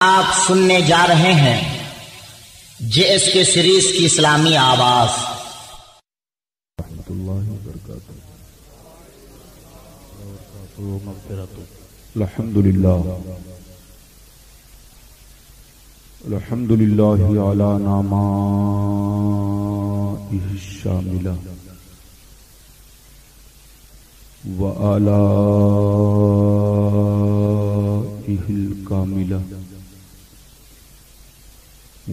آپ سننے جا رہے ہیں JSK سیریز کی اسلامی آواز. الحمد لله على نعمائه الشاملة وآلائه الكاملة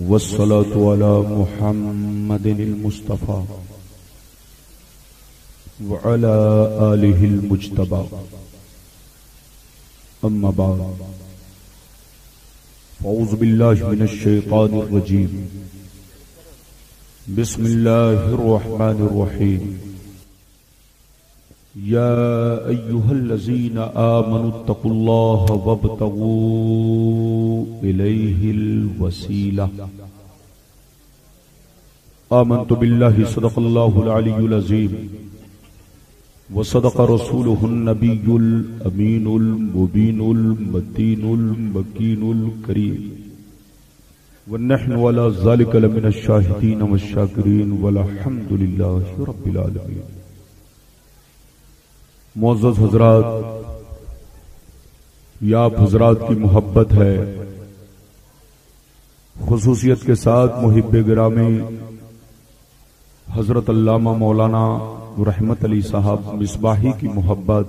والصلاة على محمد المصطفى وعلى آله المجتبى. أما بعد، أعوذ بالله من الشيطان الرجيم. بسم الله الرحمن الرحيم. يا أيها الذين آمنوا اتقوا الله وابتغوا إليه الوسيلة. آمنت بالله صدق الله العلي العظيم وصدق رسوله النبي الأمين المبين المتين المكين الكريم ونحن على ذلك لمن الشاهدين والشاكرين والحمد لله رب العالمين. معزز حضرات، یہ آپ حضرات کی محبت ہے، خصوصیت کے ساتھ محب گرامی حضرت علامہ مولانا رحمت علی صاحب مصباحی کی محبت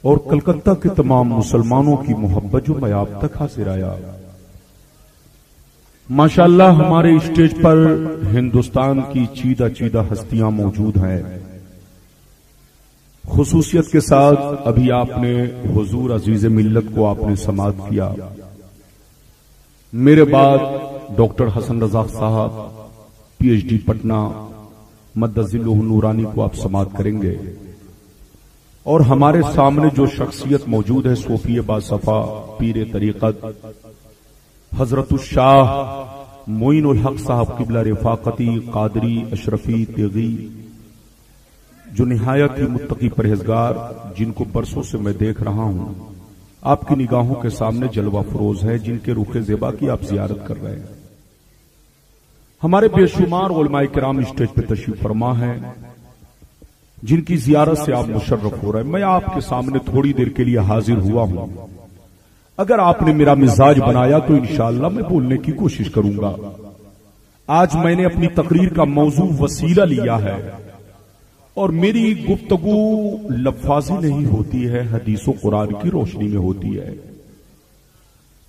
اور کلکتہ کے تمام مسلمانوں کی محبت جو میں آپ تک حاضر آیا. ماشاءاللہ ہمارے اسٹیج پر ہندوستان کی چیدہ چیدہ ہستیاں موجود ہیں. خصوصیت کے ساتھ ابھی آپ نے حضور عزیز ملت کو آپ نے سماعت کیا. میرے بعد ڈاکٹر حسن رزاق صاحب PhD پٹنہ مدذلہ نورانی کو آپ سماعت کریں گے، اور ہمارے سامنے جو شخصیت موجود ہے صوفی باصفا پیر طریقت حضرت الشاہ معین الحق صاحب قبلہ رفاقتی قادری اشرفی تیغی، جو نہایت ہی متقی پرہیزگار، جن کو برسوں سے میں دیکھ رہا ہوں، آپ کی نگاہوں کے سامنے جلوہ فروز ہے، جن کے رخ زیبا کی آپ زیارت کر رہے ہیں. ہمارے بے شمار علماء کرام اسٹیج پہ تشریف فرما ہے، جن کی زیارت سے آپ مشرف ہو رہے ہیں. میں آپ کے سامنے تھوڑی دیر کے لیے حاضر ہوا ہوں. اگر آپ نے میرا مزاج بنایا تو انشاءاللہ میں بولنے کی کوشش کروں گا. آج میں نے اپنی تقریر کا موضوع وسیلہ لیا ہے، اور میری گفتگو لفاظی نہیں ہوتی ہے، حدیث و قرآن کی روشنی میں ہوتی ہے.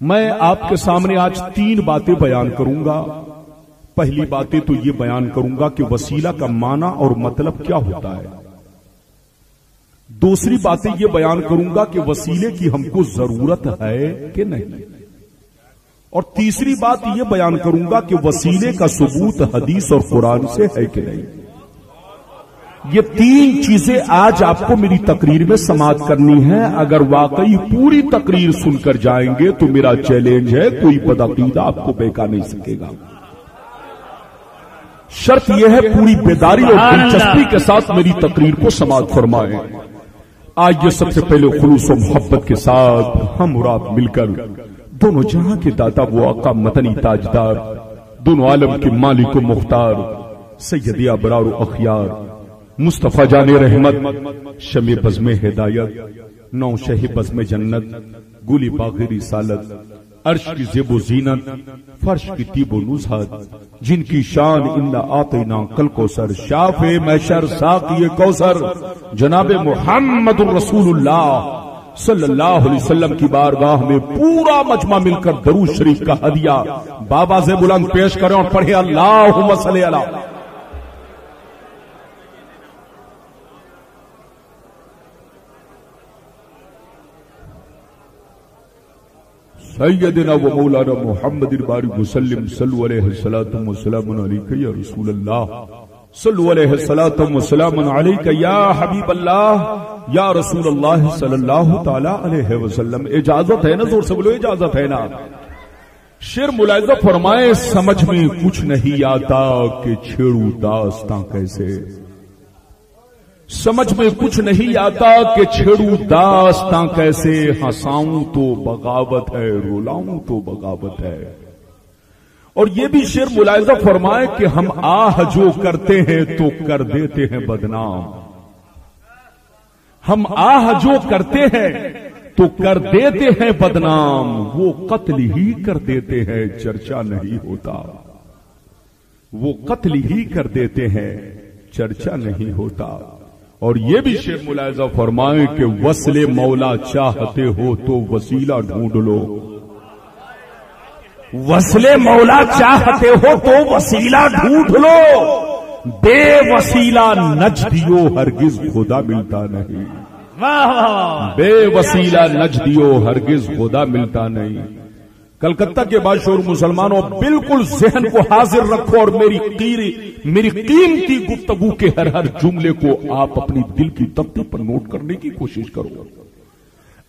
میں آپ کے سامنے آج 3 باتیں بیان کروں گا. پہلی باتیں تو یہ بیان کروں گا کہ وسیلہ کا معنی اور مطلب کیا ہوتا ہے. دوسری باتیں یہ بیان کروں گا کہ وسیلے کی ہم کو ضرورت ہے کہ نہیں. اور تیسری بات یہ بیان کروں گا کہ وسیلے کا ثبوت حدیث اور قرآن سے ہے کہ نہیں. یہ 3 چیزیں آج آپ کو میری تقریر میں سماعت کرنی ہے. اگر واقعی پوری تقریر سن کر جائیں گے تو میرا چیلنج ہے، کوئی بدعقیدہ آپ کو بہکا نہیں سکے گا. شرط یہ ہے پوری بیداری اور دلچسپی کے ساتھ میری تقریر کو سماعت فرمائیں. آئیے سب سے پہلے خلوص و محبت کے ساتھ ہم اور آپ مل کر دونوں جہاں کے داتا وہ آقا مدنی تاجدار، دونوں عالم کے مالک و مختار، سید ابرار و اخیار، مصطفیٰ جان رحمت، شمع بزم ہدایت، نو شہ بزم جنت، گلی باغ رسالت، عرش کی زیب و زینت، فرش کی طیب و نزہت، جن کی شان انا آتینا کل کوثر، شافع محشر ساقی کوثر، جناب محمد رسول اللہ صلی اللہ علیہ وسلم کی بارگاہ میں پورا مجمع مل کر درود شریف کا ہدیہ بابا سے بلند پیش کریں اور پڑھے اللہم صلی علی سیدنا و مولانا محمد الباری وسلم. صلو علیہ الصلوۃ والسلام علیک یا رسول اللہ، صلو علیہ الصلوۃ والسلام علیک یا حبیب اللہ یا رسول اللہ صلی اللہ تعالی علیہ وسلم. اجازت ہے نا؟ زور سے بولو اجازت ہے نا؟ شعر ملاحظہ فرمائے، سمجھ میں کچھ نہیں آتا کہ چھیڑوں داستاں کیسے. سمجھ میں کچھ نہیں آتا کہ چھیڑوں داستاں کیسے، ہنساؤں تو بغاوت ہے، رولاؤں تو بغاوت ہے۔ اور یہ بھی شعر ملاحظہ فرمائے کہ ہم آہ جو کرتے ہیں تو کر دیتے ہیں بدنام، ہم آہ جو کرتے ہیں تو کر دیتے ہیں بدنام، وہ قتل ہی کر دیتے ہیں چرچا نہیں ہوتا، وہ قتل ہی کر دیتے ہیں چرچا نہیں ہوتا۔ اور یہ بھی شعر ملاحظہ فرمائیں کہ وصل مولا چاہتے ہو تو وسیلہ ڈھونڈ لو، وصل مولا چاہتے ہو تو وسیلہ ڈھونڈ لو، بے وسیلہ نجدیو ہرگز خدا ملتا نہیں، بے وسیلہ نجدیو ہرگز خدا ملتا نہیں۔ کلکتہ کے باشعور مسلمانوں، بالکل ذہن کو حاضر رکھو اور میری قیمتی گفتگو کے ہر جملے کو آپ اپنی دل کی تختی پر نوٹ کرنے کی کوشش کرو۔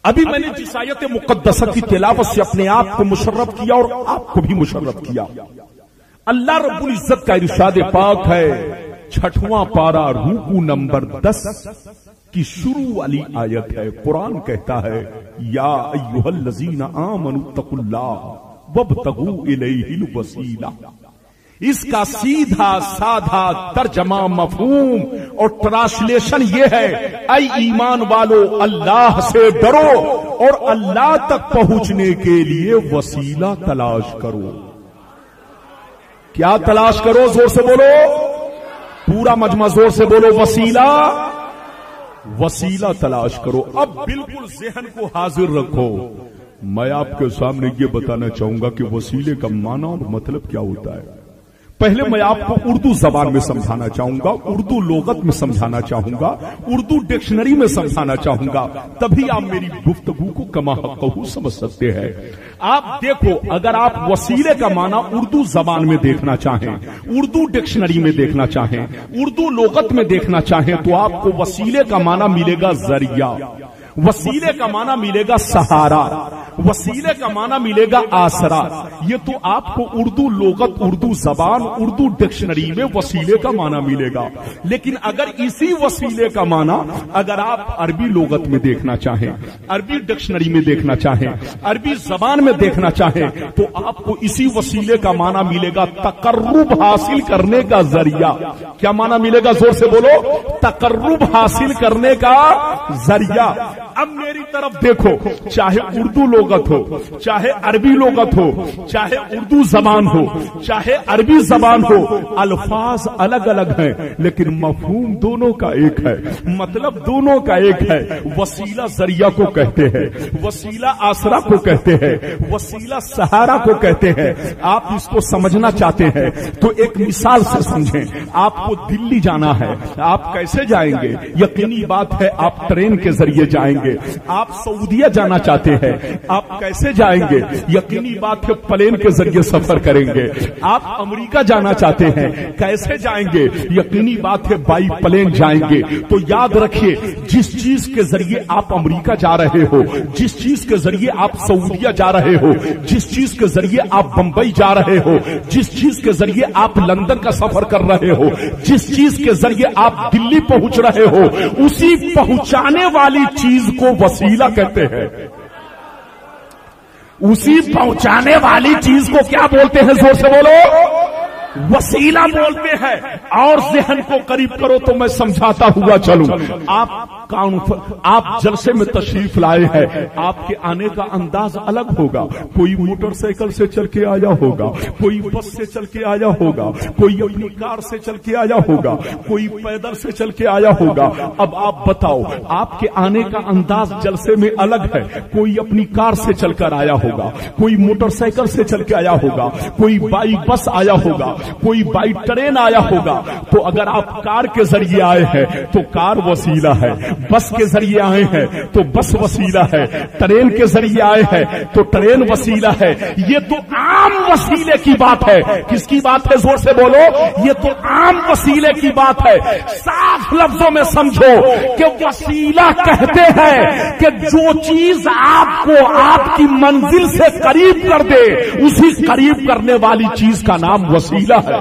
ابھی میں نے جس آیت مقدسہ کی تلاوت سے اپنے آپ کو مشرف کیا اور آپ کو بھی مشرف کیا، اللہ رب العزت کا ارشاد پاک ہے، 6واں پارہ رکوع نمبر 10 کی شروع والی آیت ہے۔ قرآن کہتا ہے، یا ایھا الذین آمنوا اتقوا اللہ وابتغوا الیہ الوسیلہ۔ اس کا سیدھا سادھا ترجمہ، مفہوم اور ٹرانسلیشن یہ ہے، اے ایمان والو اللہ سے ڈرو اور اللہ تک پہنچنے کے لیے وسیلہ تلاش کرو۔ کیا تلاش کرو؟ زور سے بولو، پورا مجمع زور سے بولو، وسیلہ، وسیلہ تلاش کرو۔ اب بالکل ذہن کو حاضر رکھو، میں آپ کے سامنے یہ بتانا چاہوں گا کہ وسیلے کا معنی اور مطلب کیا ہوتا ہے۔ پہلے میں آپ کو اردو زبان میں سمجھانا چاہوں گا، اردو لغت میں سمجھانا چاہوں گا، اردو ڈکشنری میں سمجھانا چاہوں گا، تبھی آپ میری گفتگو کو کما حقہ سمجھ سکتے ہیں۔ آپ دیکھو، اگر آپ وسیلے کا معنی اردو زبان میں دیکھنا چاہیں، اردو ڈکشنری میں دیکھنا چاہیں، اردو لغت میں دیکھنا چاہیں، تو آپ کو وسیلے کا معنی ملے گا ذریعہ، وسیلے کا معنی ملے گا سہارا، وسیلے کا معنی ملے گا آسرا۔ یہ تو آپ کو اردو لغت، اردو زبان، اردو ڈکشنری میں وسیلے کا معنی ملے گا۔ لیکن اگر اسی وسیلے کا معنی اگر آپ عربی لغت میں دیکھنا چاہیں، عربی ڈکشنری میں دیکھنا چاہیں، عربی زبان میں دیکھنا چاہیں، تو آپ کو اسی وسیلے کا معنی ملے گا تقرب حاصل کرنے کا ذریعہ۔ کیا معنی ملے گا؟ زور سے بولو، تقرب حاصل کرنے کا ذریعہ۔ اب میری طرف دیکھو، چاہے اردو لغت ہو، چاہے عربی لغت ہو، چاہے اردو زبان ہو، چاہے عربی زبان ہو، الفاظ الگ الگ ہیں لیکن مفہوم دونوں کا ایک ہے، مطلب دونوں کا ایک ہے۔ وسیلہ ذریعہ کو کہتے ہیں، وسیلہ آسرا کو کہتے ہیں، وسیلہ سہارا کو کہتے ہیں۔ آپ اس کو سمجھنا چاہتے ہیں تو ایک مثال سے سمجھیں۔ آپ کو دلی جانا ہے، آپ کیسے جائیں گے؟ یقینی بات ہے آپ ٹرین کے ذریعے جائیں گے۔ آپ سعودیہ جانا چاہتے ہیں، آپ کیسے جائیں گے؟ یقینی بات ہے پلین کے ذریعے سفر کریں گے۔ آپ امریکہ جانا چاہتے ہیں، کیسے جائیں گے؟ یقینی بات ہے بائی پلین جائیں گے۔ تو یاد رکھیے، جس چیز کے ذریعے آپ امریکہ جا رہے ہو، جس چیز کے ذریعے آپ سعودیہ جا رہے ہو، جس چیز کے ذریعے آپ بمبئی جا رہے ہو، جس چیز کے ذریعے آپ لندن کا سفر کر رہے ہو، جس چیز کے ذریعے آپ دلی پہنچ رہے ہو، اسی پہنچانے والی چیز کو وسیلہ کہتے ہیں۔ اسی پہنچانے والی چیز کو کیا بولتے ہیں؟ زور سے بولو، وسیلہ بولتے ہیں۔ اور ذہن کو قریب کرو تو میں سمجھاتا ہوا چلوں۔ آپ جلسے میں تشریف لائے ہیں، آپ کے آنے کا انداز الگ ہوگا۔ کوئی موٹر سائیکل سے چل کے آیا ہوگا، کوئی بس سے چل کے آیا ہوگا، کوئی اپنی کار سے چل کے آیا ہوگا، کوئی پیدل سے چل کے آیا ہوگا۔ اب آپ بتاؤ، آپ کے آنے کا انداز جلسے میں الگ ہے۔ کوئی اپنی کار سے چل کر آیا ہوگا، کوئی موٹر سائیکل سے چل کے آیا ہوگا، کوئی بائی بس آیا ہوگا، کوئی بائی ٹرین آیا ہوگا۔ تو اگر آپ کار کے ذریعے آئے ہیں تو کار وسیلہ ہے، بس کے ذریعے آئے ہیں تو بس وسیلہ ہے، ٹرین کے ذریعے آئے ہیں تو ٹرین وسیلہ ہے۔ یہ تو عام وسیلے کی بات ہے۔ کس کی بات ہے؟ زور سے بولو، یہ تو عام وسیلے کی بات ہے۔ صاف لفظوں میں سمجھو کہ وسیلہ کہتے ہیں کہ جو چیز آپ کو آپ کی منزل سے قریب کر دے، اسی قریب کرنے والی چیز کا نام وسیلہ ہے۔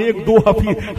1-2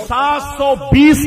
720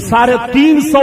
350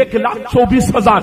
1,24,000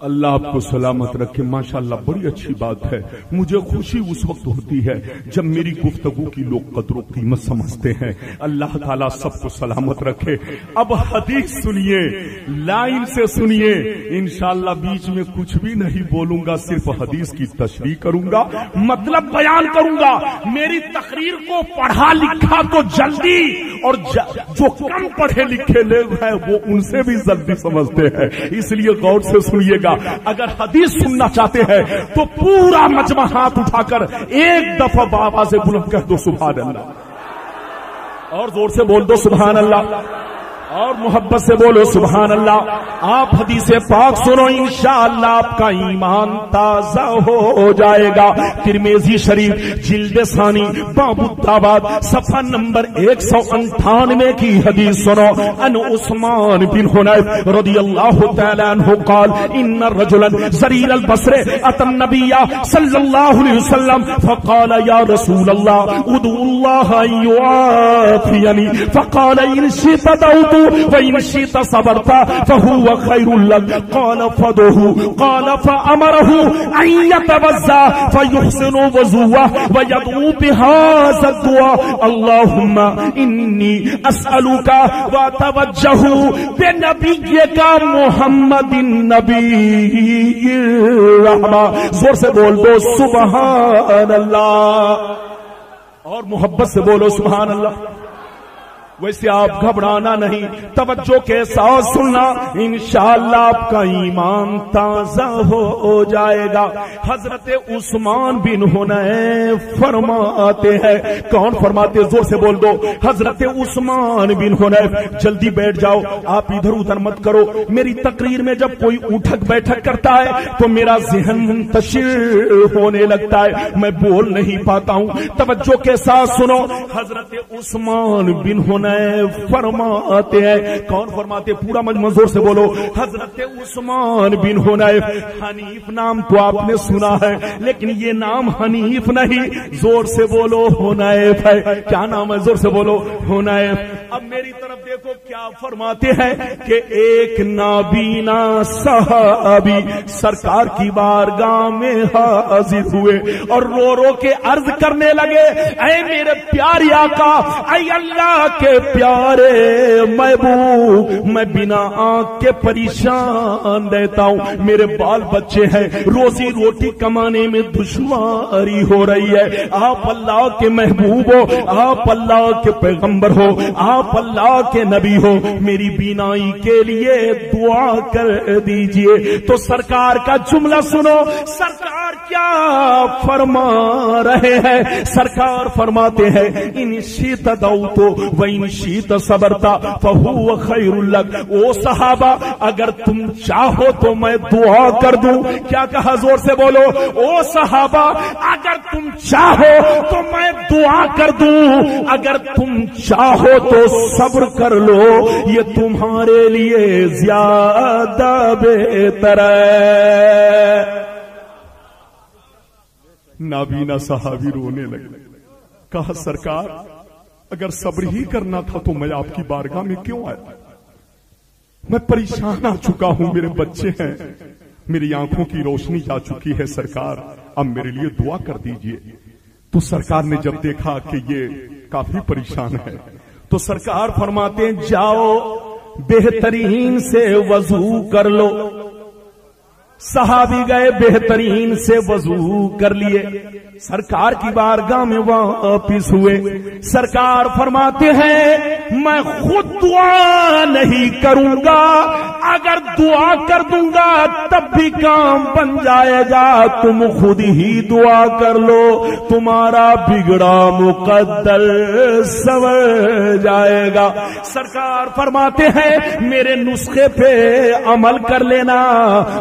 اللہ آپ کو سلامت رکھے. ماشاءاللہ بڑی اچھی بات ہے. مجھے خوشی اس وقت ہوتی ہے جب میری گفتگو کی لوگ قدر و قیمت سمجھتے ہیں. اللہ تعالیٰ سب کو سلامت رکھے. اب حدیث سنیے, لائن سے سنیے. انشاءاللہ بیچ میں کچھ بھی نہیں بولوں گا, صرف حدیث کی تشریح کروں گا, مطلب بیان کروں گا. میری تقریر کو پڑھا لکھا تو جلدی, اور جو کم پڑھے لکھے لوگ ہیں وہ ان سے بھی جلدی سمجھتے ہیں. اس لیے غور سے سنیے گا. اگر حدیث سننا چاہتے ہیں تو پورا مجمع ہاتھ اٹھا کر ایک دفعہ بابا سے بلند کہہ دو سبحان اللہ, اور زور سے بول دو سبحان اللہ, اور محبت سے بولو سبحان اللہ. آپ حدیث پاک سنو, انشاءاللہ آپ کا ایمان تازہ ہو جائے گا. ترمذی شریف جلد ثانی باب الدعوات صفحہ نمبر 198 کی حدیث سنو. ان عثمان بن حنیف رضی اللہ تعالی عنہ قال ان رجلا زریر البصر اتى النبي صلی اللہ علیہ وسلم فقال یا رسول اللہ ادعو اللہ ان يعافيني فقال ان شئت دعوت وإن شئت صبرت فهو خير لك قال فدعه قال فأمره أن يتوضأ فيحسن وضوءه ويدعو بهذا الدعاء اللهم إني أسألك وأتوجه بنبيك محمد النبي الرحمة. زور سے بول دو سبحان اللہ, اور محبت سے بولو سبحان اللہ. ویسے آپ گھبرانا نہیں, توجہ کے ساتھ سننا, انشاءاللہ آپ کا ایمان تازہ ہو جائے گا. حضرت عثمان بن حنیف فرماتے ہیں. کون فرماتے؟ زور سے بول دو. حضرت عثمان بن حنیف. جلدی بیٹھ جاؤ, آپ ادھر ادھر مت کرو. میری تقریر میں جب کوئی اٹھک بیٹھک کرتا ہے تو میرا ذہن منتشر ہونے لگتا ہے, میں بول نہیں پاتا ہوں. توجہ کے ساتھ سنو. حضرت عثمان بن حنیف فرماتے ہیں. کون فرماتے؟ پورا مجمع زور سے بولو. حضرت عثمان بن حنیف. حنیف نام تو آپ نے سنا ہے, لیکن یہ نام حنیف نہیں, زور سے بولو حنیف ہے. کیا نام ہے؟ زور سے بولو حنیف. اب میری طرف دیکھو کیا فرماتے ہیں کہ ایک نابینا صحابی سرکار کی بارگاہ میں حاضر ہوئے اور رو رو کے عرض کرنے لگے, اے میرے پیارے آقا, اے اللہ کے پیارے محبوب, میں بنا آنکھ کے پریشان رہتا ہوں. میرے بال بچے ہیں, روزی روٹی کمانے میں دشواری ہو رہی ہے. آپ اللہ کے محبوب ہو, آپ اللہ کے پیغمبر ہو, آپ اللہ کے نبی ہو, میری بینائی کے لیے دعا کر دیجئے. تو سرکار کا جملہ سنو, سرکار کیا فرما رہے ہیں. سرکار فرماتے ہیں ان شئت دعوت وإن شئت صبرت فهو خير لك. او صحابہ, اگر تم چاہو تو میں دعا کر دوں. کیا کہا؟ زور سے بولو. او صحابہ, اگر تم چاہو تو میں دعا کر دوں, اگر تم چاہو تو صبر کر لو, یہ تمہارے لیے زیادہ بہتر ہے. نابینا صحابی رونے لگے. کہا سرکار اگر صبر ہی کرنا تھا تو میں آپ کی بارگاہ میں کیوں آیا؟ میں پریشان آ چکا ہوں, میرے بچے ہیں, میری آنکھوں کی روشنی جا چکی ہے. سرکار اب میرے لیے دعا کر دیجئے. تو سرکار نے جب دیکھا کہ یہ کافی پریشان ہے تو سرکار فرماتے ہیں جاؤ بہترین سے وضو کر لو. صحابی گئے, بہترین سے وضو کر لیے, سرکار کی بارگاہ میں واپس ہوئے. سرکار فرماتے ہیں میں خود دعا نہیں کروں گا, اگر دعا کر دوں گا تب بھی کام بن جائے گا, تم خود ہی دعا کر لو, تمہارا بگڑا مقدر سنور جائے گا. سرکار فرماتے ہیں میرے نسخے پہ عمل کر لینا,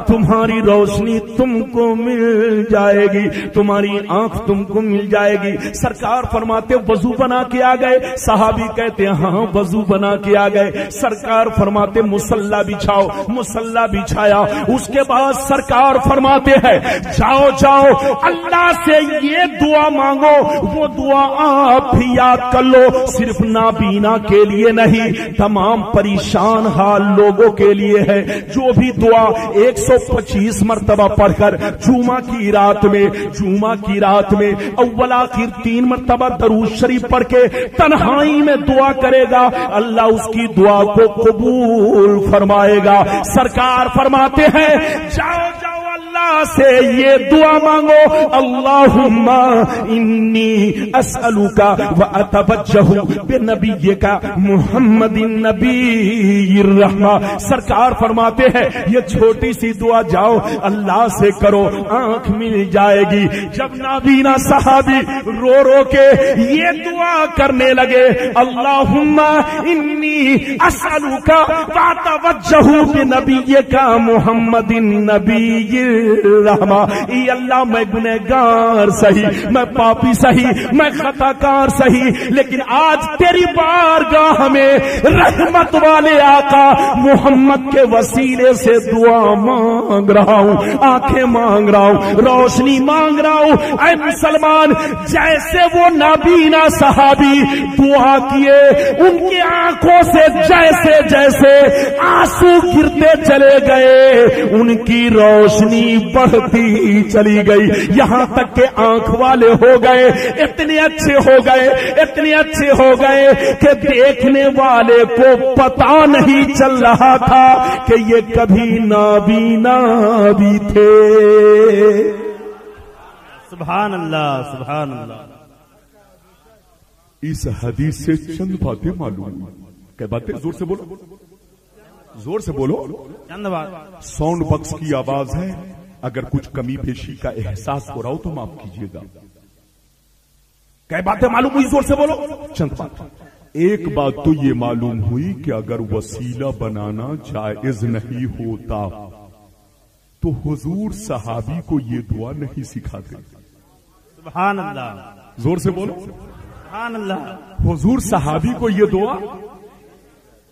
تمہاری روشنی تم کو مل جائے گی, تمہاری آنکھ تم کو مل جائے گی. سرکار فرماتے وضو بنا کے آ گئے. صحابی کہتے ہاں وضو بنا کے آ گئے. سرکار فرماتے مصلی بچھا بچھاؤ، مصلی بچھایا. اس کے بعد سرکار فرماتے ہیں جاؤ جاؤ اللہ سے یہ دعا مانگو، وہ دعا آپ بھی یاد کر لو، صرف نابینا کے لیے نہیں، تمام پریشان حال لوگوں کے لیے ہے. جو بھی دعا 125 مرتبہ پڑھ کر جمعہ کی رات میں اول آخر 3 مرتبہ درود شریف پڑھ کے تنہائی میں دعا کرے گا، اللہ اس کی دعا کو قبول فرمائے گا. سرکار فرماتے ہیں جاؤ جاؤ اللہ سے یہ دعا مانگو، اللہم انی اسألک واتوجہ بنبیک محمد النبی الرحمہ. سرکار فرماتے ہیں یہ چھوٹی سی دعا جاؤ اللہ سے کرو، آنکھ مل جائے گی. جب نابینا صحابی رو رو کے یہ دعا کرنے لگے، اللہم انی اسألک واتوجہ بنبیک محمد النبی الرحمہ، ای اللہ میں گنہگار سہی، میں پاپی سہی، میں خطا کار سہی، لیکن آج تیری بارگاہ میں رحمت والے آقا محمد کے وسیلے سے دعا مانگ رہا ہوں، آنکھیں مانگ رہا ہوں، روشنی مانگ رہا ہوں. اے مسلمان، جیسے وہ نابینا صحابی دعا کیے، ان کی آنکھوں سے جیسے جیسے آنسو گرتے چلے گئے، ان کی روشنی بڑھتی چلی گئی، یہاں تک کہ آنکھ والے ہو گئے، اتنے اچھے ہو گئے کہ دیکھنے والے کو پتا نہیں چل رہا تھا کہ یہ کبھی نابینا بھی تھے. سبحان اللہ سبحان اللہ. اس حدیث سے چند باتیں معلوم. کیا باتیں؟ زور سے بولو، زور سے بولو. چند بات. ساؤنڈ باکس کی آواز ہے، اگر کچھ کمی بیشی کا احساس ہو رہا ہو تو معاف کیجیے گا. کئی باتیں معلوم ہوئی؟ زور سے بولو. چند بات. ایک بات تو یہ معلوم ہوئی کہ اگر وسیلہ بنانا جائز نہیں ہوتا تو حضور صحابی کو یہ دعا نہیں سکھاتے. سبحان اللہ. زور سے بولو. سبحان اللہ. حضور صحابی کو یہ دعا،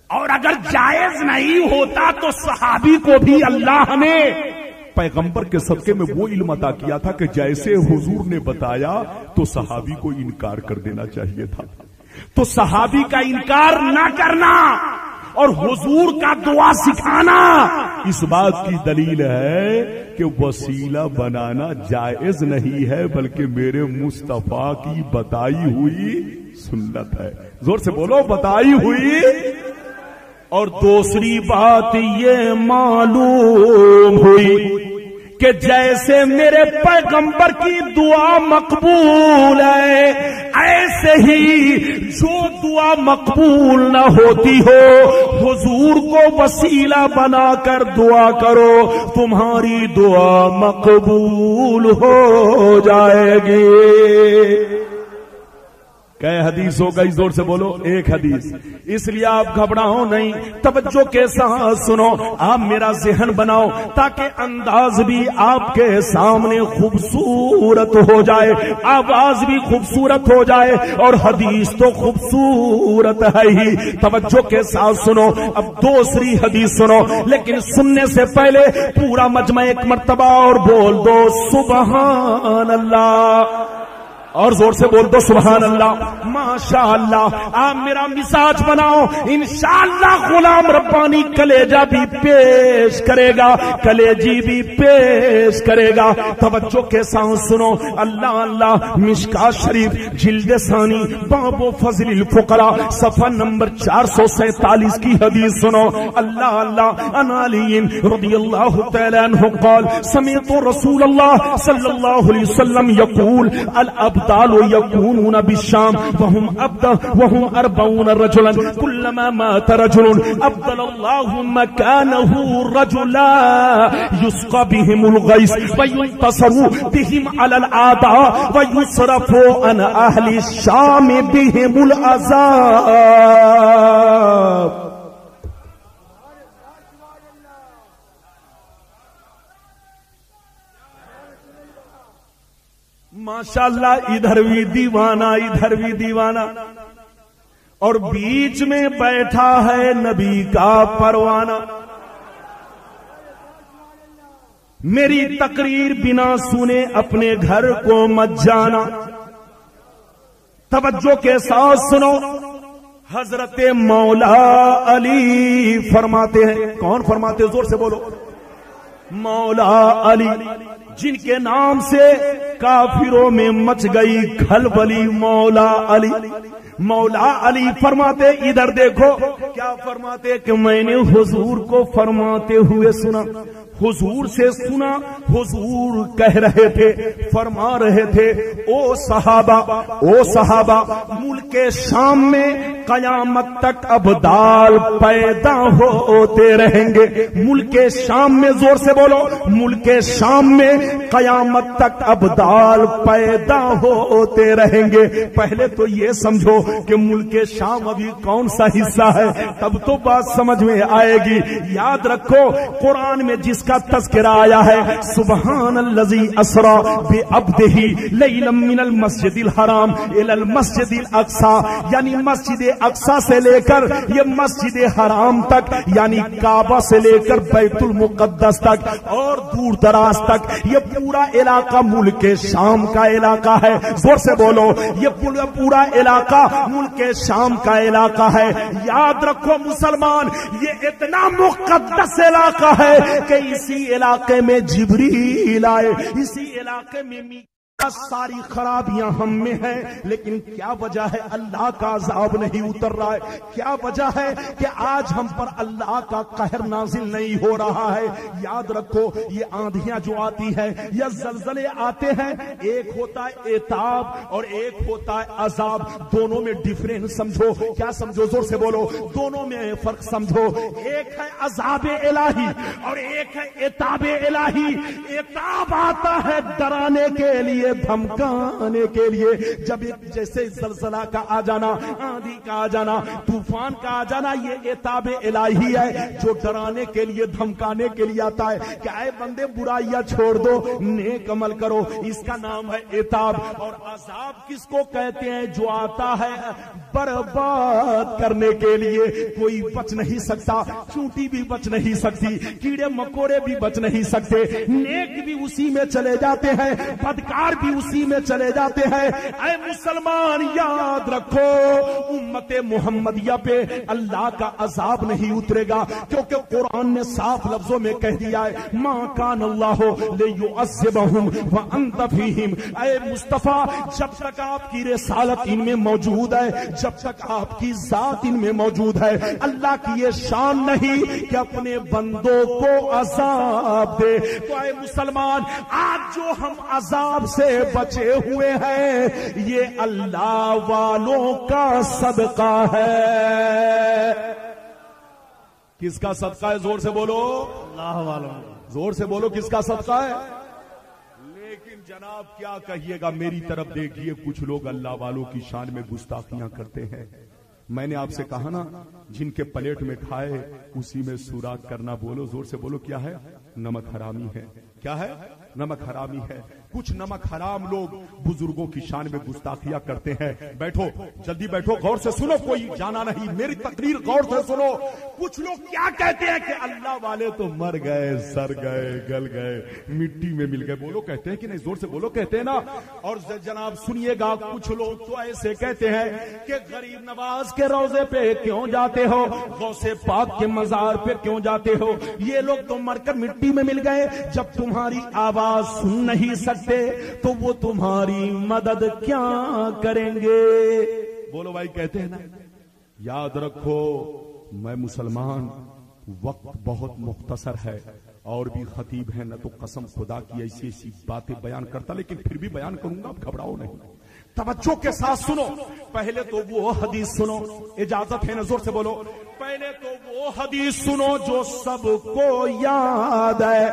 اور اگر جائز نہیں ہوتا تو صحابی کو بھی اللہ نے پیغمبر کے صدقے میں وہ علم عطا کیا تھا کہ جیسے حضور نے بتایا تو صحابی کو انکار کر دینا چاہیے تھا. تو صحابی کا انکار نہ کرنا اور حضور کا دعا سکھانا اس بات کی دلیل ہے کہ وسیلہ بنانا جائز نہیں ہے، بلکہ میرے مصطفیٰ کی بتائی ہوئی سنت ہے. زور سے بولو، بتائی ہوئی. اور دوسری بات یہ معلوم ہوئی کہ جیسے میرے پیغمبر کی دعا مقبول ہے، ایسے ہی جو دعا مقبول نہ ہوتی ہو حضور کو وسیلہ بنا کر دعا کرو، تمہاری دعا مقبول ہو جائے گی. کئے حدیث ہو گئی؟ زور سے بولو. ایک حدیث. اس لیے آپ گھبراؤ نہیں، توجہ کے ساتھ سنو، آپ میرا ذہن بناؤ تاکہ انداز بھی آپ کے سامنے خوبصورت ہو جائے، آواز بھی خوبصورت ہو جائے، اور حدیث تو خوبصورت ہے ہی. توجہ کے ساتھ سنو. اب دوسری حدیث سنو، لیکن سننے سے پہلے پورا مجمع ایک مرتبہ اور بول دو سبحان اللہ، اور زور سے بول دو سبحان اللہ. ماشاء اللہ. آپ میرا مزاج بناؤ، انشاءاللہ غلام ربانی کلیجہ بھی پیش کرے گا، کلیجی بھی پیش کرے گا. توجہ کے ساتھ سنو. اللہ اللہ. مشکات شریف جلد ثانی باب فضل الفقراء صفحہ نمبر 447 کی حدیث سنو. اللہ اللہ. عن علی رضی اللہ تعالی عنہ قال سمعت رسول اللہ صلی اللہ علیہ وسلم یقول الابدال يكونون بالشام وهم 40 رجلا كلما مات رجل ابدل الله مكانه رجلا يسقى بهم الغيث وينتصر بهم على الاعداء ويصرف عن اهل الشام بهم العذاب. ماشاءاللہ. ادھر بھی دیوانہ، ادھر بھی دیوانہ، اور بیچ میں بیٹھا ہے نبی کا پروانہ. میری تقریر بنا سنے اپنے گھر کو مت جانا. توجہ کے ساتھ سنو. حضرت مولا علی فرماتے ہیں. کون فرماتے؟ زور سے بولو. مولا علی، جن کے نام سے کافروں میں مچ گئی کھلبلی. مولا علی، مولا علی فرماتے، ادھر دیکھو کیا فرماتے کہ میں نے حضور کو فرماتے ہوئے سنا. حضور سے سنا. حضور کہہ رہے تھے، فرما رہے تھے، او صحابہ، ملک شام میں قیامت تک ابدال پیدا ہوتے رہیں گے. ملک شام میں، زور سے بولو، ملک شام میں قیامت تک ابدال پیدا ہوتے رہیں گے. پہلے تو یہ سمجھو کہ ملک شام ابھی کون سا حصہ ہے، تب تو بات سمجھ میں آئے گی. یاد رکھو قرآن میں جس کا تذکرہ آیا ہے، سبحان الذی اسرا بعبدہ لیلا من المسجد الحرام الی المسجد الاقصی، یعنی مسجد اقصی سے لے کر یہ مسجد حرام تک، یعنی کعبہ سے لے کر بیت المقدس تک اور دور دراز تک یہ پورا علاقہ ملک شام کا علاقہ ہے. زور سے بولو، یہ پورا علاقہ ملک شام کا علاقہ ہے. یاد رکھو مسلمان، یہ اتنا مقدس علاقہ ہے کہ اسی علاقے میں جبریل آئے، اسی علاقے میں ساری خرابیاں ہم میں ہیں، لیکن کیا وجہ ہے اللہ کا عذاب نہیں اتر رہا ہے؟ کیا وجہ ہے کہ آج ہم پر اللہ کا قہر نازل نہیں ہو رہا ہے؟ یاد رکھو، یہ آندھیاں جو آتی ہیں یا زلزلے آتے ہیں، ایک ہوتا ہے عتاب اور ایک ہوتا ہے عذاب. دونوں میں ڈیفرنس سمجھو. کیا سمجھو؟ زور سے بولو. دونوں میں فرق سمجھو. ایک ہے عذاب الہی اور ایک ہے عتاب الہی. عتاب آتا ہے ڈرانے کے لیے، دھمکانے کے لیے. جب جیسے زلزلہ کا آ جانا، آندھی کا آ جانا، طوفان کا آ جانا، یہ عتاب الہی ہے جو ڈرانے کے لیے، دھمکانے کے لیے آتا ہے کہ اے بندے برائیاں چھوڑ دو، نیک عمل کرو. اس کا نام ہے عتاب. اور عذاب کس کو کہتے ہیں؟ جو آتا ہے برباد کرنے کے لیے. کوئی بچ نہیں سکتا، چونٹی بھی بچ نہیں سکتی، کیڑے مکوڑے بھی بچ نہیں سکتے، نیک بھی اسی میں چلے جاتے ہیں، بدکار بھی اسی میں چلے جاتے ہیں. اے مسلمان یاد رکھو، امت محمدیہ پہ اللہ کا عذاب نہیں اترے گا، کیونکہ قرآن نے صاف لفظوں میں کہہ دیا ہے، ما کان اللہ لیعذبہم وانت فیہم. اے مصطفیٰ، جب تک آپ کی رسالت ان میں موجود ہے، جب تک آپ کی ذات ان میں موجود ہے، اللہ کی یہ شان نہیں کہ اپنے بندوں کو عذاب دے. تو اے مسلمان، آج جو ہم عذاب سے بچے ہوئے ہیں، یہ اللہ والوں کا صدقہ ہے. کس کا صدقہ ہے؟ زور سے بولو. اللہ والوں. زور سے بولو، کس کا صدقہ ہے؟ لیکن جناب کیا کہیے گا، میری طرف دیکھیے، کچھ لوگ اللہ والوں کی شان میں گستاخیاں کرتے ہیں. میں نے آپ سے کہا نا، جن کے پلیٹ میں کھائے اسی میں سوراخ کرنا. بولو، زور سے بولو، کیا ہے؟ نمک حرامی ہے. کیا ہے؟ نمک حرامی ہے. کچھ نمک حرام لوگ بزرگوں کی شان میں گستاخیاں کرتے ہیں. بیٹھو، جلدی بیٹھو، غور سے سنو، کوئی جانا نہیں، میری تقریر غور سے سنو. کچھ لوگ کیا کہتے ہیں کہ اللہ والے تو مر گئے، سر گئے، گل گئے، مٹی میں مل گئے. بولو، کہتے ہیں کہ نہیں؟ زور سے بولو، کہتے ہیں نا. اور جناب سنیے گا، کچھ لوگ تو ایسے کہتے ہیں کہ غریب نواز کے روضے پہ کیوں جاتے ہو، غوث پاک کے مزار پہ کیوں جاتے ہو؟ یہ لوگ تو مر کر مٹی میں مل گئے. جب تمہاری آواز سن نہیں سکتے تو وہ تمہاری مدد کیا کریں گے؟ بولو بھائی، کہتے ہیں نا. یاد رکھو، میں مسلمان، وقت بہت مختصر ہے اور بھی خطیب ہیں، نہ تو قسم خدا کی ایسی ایسی باتیں بیان کرتا، لیکن پھر بھی بیان کروں گا، گھبراؤ نہیں. توجہ کے ساتھ سنو. پہلے تو وہ حدیث سنو، اجازت ہے نا؟ زور سے بولو. پہلے تو وہ حدیث سنو جو سب کو یاد ہے.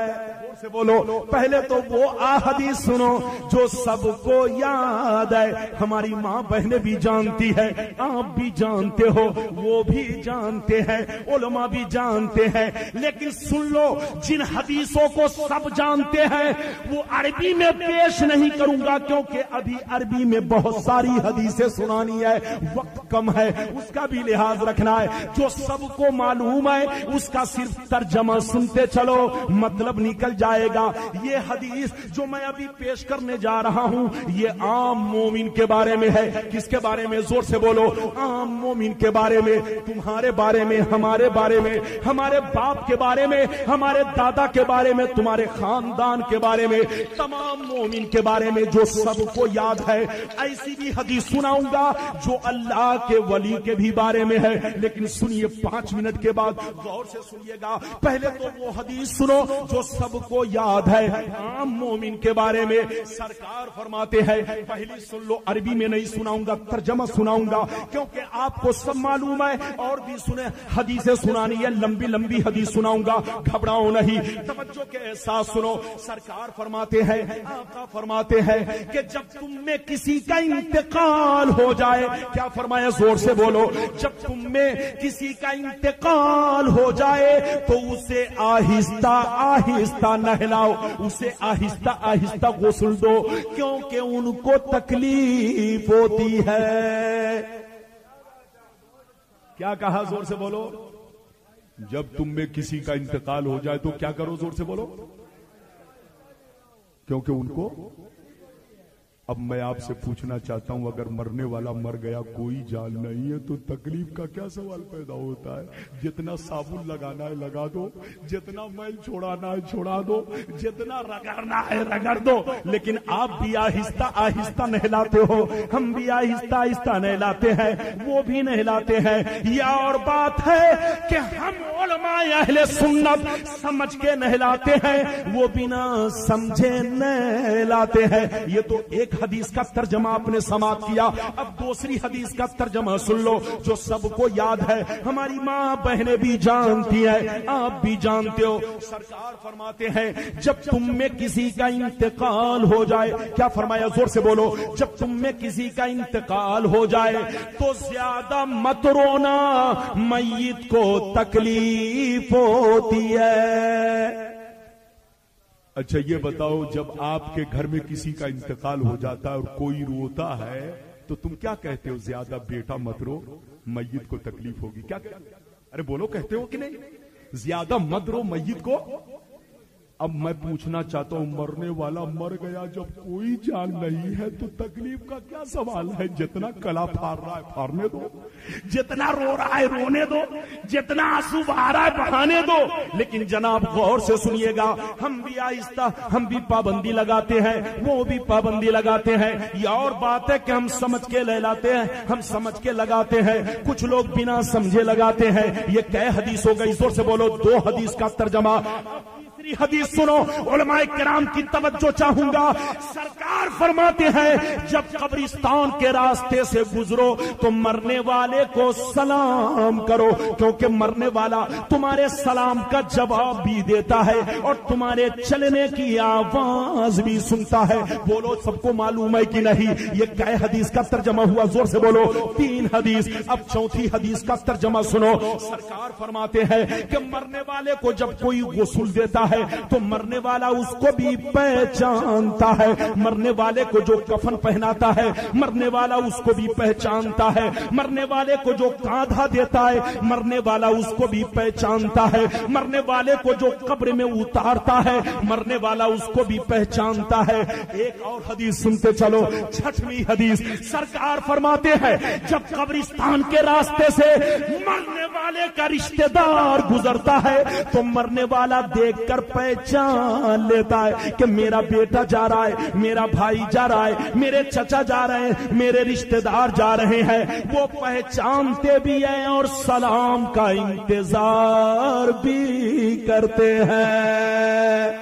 سے بولو. پہلے تو وہ حدیث سنو جو سب کو یاد ہے. ہماری ماں بہنیں بھی جانتی ہے، آپ بھی جانتے ہو، وہ بھی جانتے ہیں، علماء بھی جانتے ہیں. لیکن سن لو، جن حدیثوں کو سب جانتے ہیں وہ عربی میں پیش نہیں کروں گا، کیونکہ ابھی عربی میں بہت ساری حدیثیں سنانی ہے، وقت کم ہے، اس کا بھی لحاظ رکھنا ہے. جو سب کو معلوم ہے اس کا صرف ترجمہ سنتے چلو، مطلب نکل جائے جائے گا. یہ حدیث جو میں ابھی پیش کرنے جا رہا ہوں یہ عام مومن کے بارے میں ہے. کس کے بارے میں؟ زور سے بولو. عام مومن کے بارے میں، تمہارے بارے میں، ہمارے بارے میں، ہمارے باپ کے بارے میں، ہمارے دادا کے بارے میں، تمہارے خاندان کے بارے میں، تمام مومن کے بارے میں جو سب کو یاد ہے. ایسی بھی حدیث سناؤں گا جو اللہ کے ولی کے بھی بارے میں ہے. لیکن سنیے 5 منٹ کے بعد غور سے سنیے گا. پہلے تو وہ حدیث سنو جو سب کو یاد ہے عام مومن کے بارے میں. سرکار فرماتے ہیں، پہلی سن لو، عربی میں نہیں سناؤں گا، ترجمہ سناؤں گا کیونکہ آپ کو سب معلوم ہے. اور بھی سنیں، حدیثیں سنانی ہے، لمبی لمبی حدیث سناؤں گا، گھبراؤ نہیں، توجہ کے ساتھ سنو. سرکار فرماتے ہیں، آقا فرماتے ہیں کہ جب تم میں کسی کا انتقال ہو جائے، کیا فرمایا؟ زور سے بولو. جب تم میں کسی کا انتقال ہو جائے تو اسے آہستہ آہستہ نہلاؤ، اسے آہستہ آہستہ غسل دو، کیونکہ ان کو تکلیف ہوتی ہے. کیا کہا؟ زور سے بولو. جب تم میں کسی کا انتقال ہو جائے تو کیا کرو؟ زور سے بولو. کیونکہ ان کو. اب میں آپ سے پوچھنا چاہتا ہوں، اگر مرنے والا مر گیا، کوئی جان نہیں ہے، تو تکلیف کا کیا سوال پیدا ہوتا ہے؟ جتنا صابن لگانا ہے لگا دو، جتنا میل چھوڑانا ہے چھوڑا دو، جتنا رگڑنا ہے رگڑ دو. لیکن آپ بھی آہستہ آہستہ نہلاتے ہو، ہم بھی آہستہ آہستہ نہلاتے ہیں، وہ بھی نہلاتے ہیں. یہ اور بات ہے کہ ہم علماء اہل سنت سمجھ کے نہلاتے ہیں، وہ بنا سمجھے نہلاتے ہیں. یہ تو ایک حدیث کا ترجمہ آپ نے سماعت کیا. اب دوسری حدیث کا ترجمہ سن لو جو سب کو یاد ہے، ہماری ماں بہنیں بھی جانتی ہیں، آپ بھی جانتے ہو. سرکار فرماتے ہیں جب تم میں کسی کا انتقال ہو جائے، کیا فرمایا؟ زور سے بولو. جب تم میں کسی کا انتقال ہو جائے تو زیادہ مت رونا، میت کو تکلیف ہوتی ہے. اچھا یہ بتاؤ، جب آپ کے گھر میں کسی کا انتقال ہو جاتا ہے اور کوئی روتا ہے تو تم کیا کہتے ہو؟ زیادہ بیٹا مت رو، میت کو تکلیف ہوگی. کیا ارے بولو، کہتے ہو کہ نہیں؟ زیادہ مت رو، میت کو. اب میں پوچھنا چاہتا ہوں، مرنے والا مر گیا، جب کوئی جان نہیں ہے تو تکلیف کا کیا سوال ہے؟ جتنا کلا پھاڑ رہا ہے پھاڑنے دو، جتنا رو رہا ہے رونے دو، جتنا آنسو بہا رہا ہے بہانے دو. لیکن جناب غور سے سنیے گا، ہم بھی آہستہ، ہم بھی پابندی لگاتے ہیں، وہ بھی پابندی لگاتے ہیں. یہ اور بات ہے کہ ہم سمجھ کے لہلاتے ہیں، ہم سمجھ کے لگاتے ہیں، کچھ لوگ بنا سمجھے لگاتے ہیں. یہ کئے حدیث ہو گئی؟ زور سے بولو. 2 حدیث کا ترجمہ. حدیث سنو، علماء کرام کی توجہ چاہوں گا. سرکار فرماتے ہیں جب قبرستان کے راستے سے گزرو تو مرنے والے کو سلام کرو، کیونکہ مرنے والا تمہارے سلام کا جواب بھی دیتا ہے اور تمہارے چلنے کی آواز بھی سنتا ہے. بولو سب کو معلوم ہے کہ نہیں؟ یہ کئے حدیث کا ترجمہ ہوا؟ زور سے بولو. 3 حدیث. اب چوتھی حدیث کا ترجمہ سنو. سرکار فرماتے ہیں کہ مرنے والے کو جب کوئی غسل دیتا ہے تو مرنے والا اس کو بھی پہچانتا ہے. مرنے والے کو جو کفن پہناتا ہے مرنے والا اس کو بھی پہچانتا ہے. مرنے والے کو جو کاندھا دیتا ہے مرنے والا اس کو بھی پہچانتا ہے. مرنے والے کو جو قبر میں اتارتا ہے مرنے والا اس کو بھی پہچانتا ہے. ایک اور حدیث سنتے چلو. 6ویں حدیث. سرکار فرماتے ہیں جب قبرستان کے راستے سے مرنے والے کا رشتہ دار گزرتا ہے تو مرنے والا دیکھ کر پہچان لیتا ہے کہ میرا بیٹا جا رہا ہے، میرا بھائی جا رہا ہے، میرے چچا جا رہے ہیں، میرے رشتہ دار جا رہے ہیں. وہ پہچانتے بھی ہیں اور سلام کا انتظار بھی کرتے ہیں.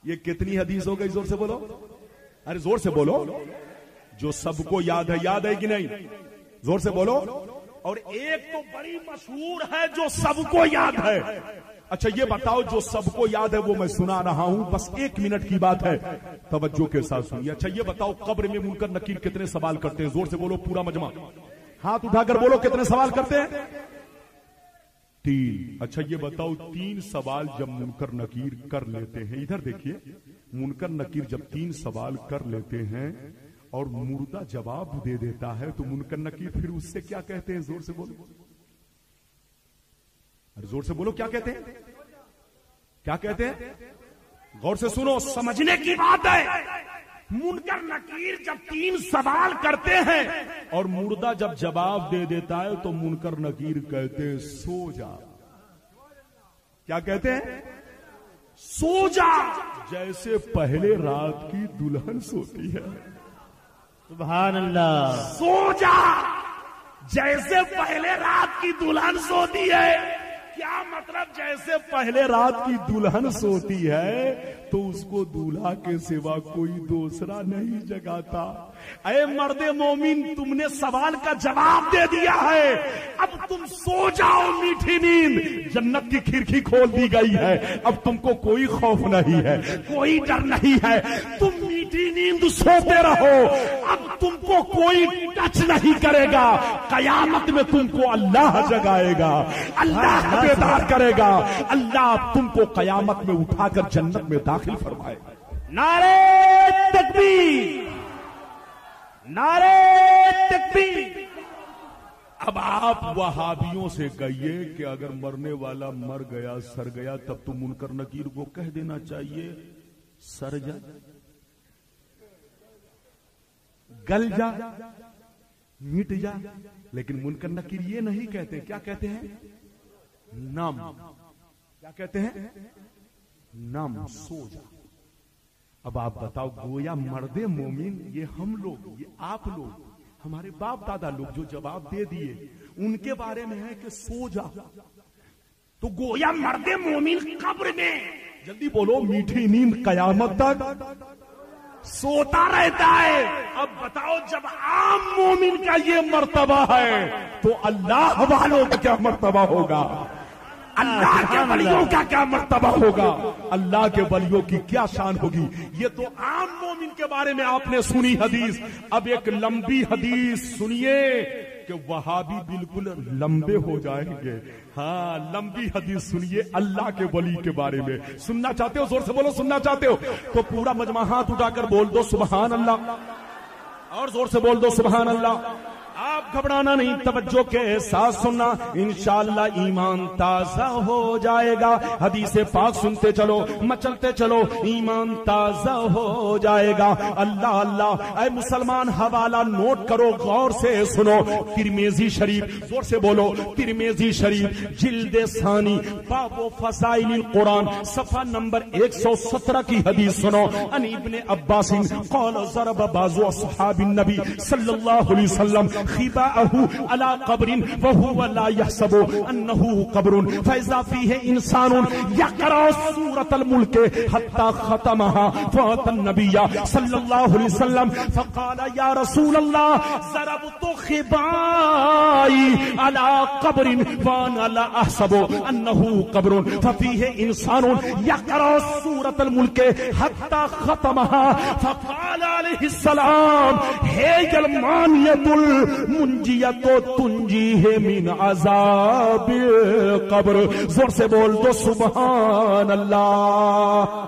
یہ کتنی حدیث ہو گئی؟ زور سے بولو. ارے زور سے بولو. جو سب کو یاد ہے، یاد ہے کہ نہیں؟ زور سے بولو. اور ایک تو بڑی مشہور ہے جو سب کو یاد ہے. اچھا یہ بتاؤ، جو سب کو یاد ہے وہ میں سنا رہا ہوں، بس 1 منٹ کی بات ہے، توجہ کے ساتھ سنیے. اچھا یہ بتاؤ، قبر میں منکر نکیر کتنے سوال کرتے ہیں؟ زور سے بولو پورا مجمع. ہاتھ اٹھا کر بولو کتنے سوال کرتے ہیں؟ 3. اچھا یہ بتاؤ، 3 سوال جب منکر نکیر کر لیتے ہیں، ادھر دیکھیے، منکر نکیر جب 3 سوال کر لیتے ہیں اور مردہ جواب دے دیتا ہے تو منکر نکیر پھر اس سے کیا کہتے ہیں؟ زور سے بولو. زور سے بولو، کیا کہتے ہیں؟ کیا کہتے ہیں؟ غور سے سنو، سمجھنے کی بات ہے. منکر نکیر جب 3 سوال کرتے ہیں اور مردہ جب جواب دے دیتا ہے تو منکر نکیر کہتے ہیں سو جا. کیا کہتے ہیں؟ سو جا، جیسے پہلے رات کی دلہن سوتی ہے. سبحان اللہ. سو جا جیسے پہلے رات کی دلہن سوتی ہے. کیا مطلب؟ جیسے پہلے رات کی دلہن سوتی ہے تو اس کو دولہا کے سوا کوئی دوسرا نہیں جگاتا. اے مرد مومن، تم نے سوال کا جواب دے دیا ہے، اب تم سو جاؤ میٹھی نیند. جنت کی کھڑکی کھول دی گئی ہے، اب تم کو کوئی خوف نہیں ہے، کوئی ڈر نہیں ہے. تم میٹھی نیند سوتے رہو، اب تم کو کوئی ٹچ نہیں کرے گا. قیامت میں تم کو اللہ جگائے گا، اللہ بیدار کرے گا. اللہ تم کو قیامت میں اٹھا کر جنت میں داخل فرمائے گا. نعرے تکبیر، نعرے تکبیر. اب آپ وہابیوں سے کہیے کہ اگر مرنے والا مر گیا، سر گیا، تب تو منکر نکیر کو کہہ دینا چاہیے سر جا، گل جا، مٹ جا. لیکن منکر نکیر یہ نہیں کہتے. کیا کہتے ہیں؟ نام. کیا کہتے ہیں؟ نام، سو جا. اب آپ بتاؤ، گویا مرد مومن یہ ہم لوگ، یہ آپ لوگ، ہمارے باپ دادا لوگ جو جواب دے دیے ان کے بارے میں ہے کہ سو جا. تو گویا مرد مومن قبر میں، جلدی بولو، میٹھی نیند قیامت تک سوتا رہتا ہے. اب بتاؤ، جب عام مومن کا یہ مرتبہ ہے تو اللہ والوں کا کیا مرتبہ ہوگا؟ اللہ کے ولیوں کا کیا مرتبہ ہوگا؟ اللہ کے ولیوں کی کیا شان ہوگی؟ یہ تو عام مومن کے بارے میں آپ نے سنی حدیث. اب ایک لمبی حدیث سنیے کہ وہابی بالکل لمبے ہو جائیں گے. ہاں، لمبی حدیث سنیے اللہ کے ولی کے بارے میں. سننا چاہتے ہو؟ زور سے بولو. سننا چاہتے ہو تو پورا مجمع ہاتھ اٹھا کر بول دو سبحان اللہ، اور زور سے بول دو سبحان اللہ. آپ گھبرانا نہیں، توجہ کے ساتھ سننا، انشاءاللہ ایمان تازہ ہو جائے گا. حدیث پاک سنتے چلو، مچلتے چلو، ایمان تازہ ہو جائے گا. اللہ اللہ. اے مسلمان، حوالہ نوٹ کرو، غور سے سنو. ترمذی شریف، زور سے بولو، ترمذی شریف جلد ثانی، باب فضائل القرآن، صفحہ نمبر 117 کی حدیث سنو. ان ابن عباس قال ضرب بعض اصحاب النبی صلی اللہ علیہ وسلم خباءه على قبر وهو لا يحسب انه قبر فاذا فيه انسان يقرأ سورة الملك حتى ختمها فاتى النبي صلى الله عليه وسلم فقال يا رسول الله ضربت خبائي على قبر وانا لا احسب انه قبر ففيه انسان يقرأ سورة الملك حتى ختمها فقال عليه السلام هي المانية منجیت و تنجیہ من عذاب قبر. زور سے بول دو سبحان اللہ.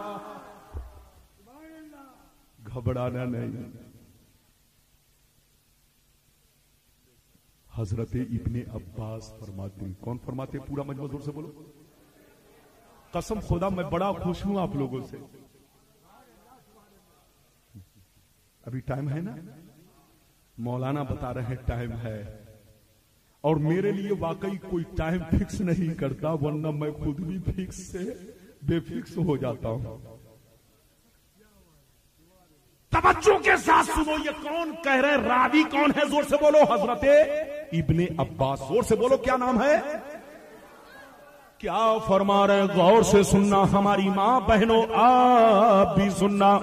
گھبرانا نہیں. حضرت ابن عباس فرماتے ہیں. کون فرماتے ہیں؟ پورا مجمع زور سے بولو. قسم خدا میں بڑا خوش ہوں آپ لوگوں سے. ابھی ٹائم ہے نا؟ مولانا بتا رہے ٹائم ہے، اور میرے لیے واقعی کوئی ٹائم فکس نہیں کرتا، ورنہ میں خود بھی فکس سے بے فکس ہو جاتا ہوں. توجہ کے ساتھ سنو، یہ کون کہہ رہے؟ راوی کون ہے؟ زور سے بولو. حضرت ابن عباس. زور سے بولو، کیا نام ہے؟ کیا فرما رہے؟ غور سے سننا. ہماری ماں بہنوں آپ بھی سننا،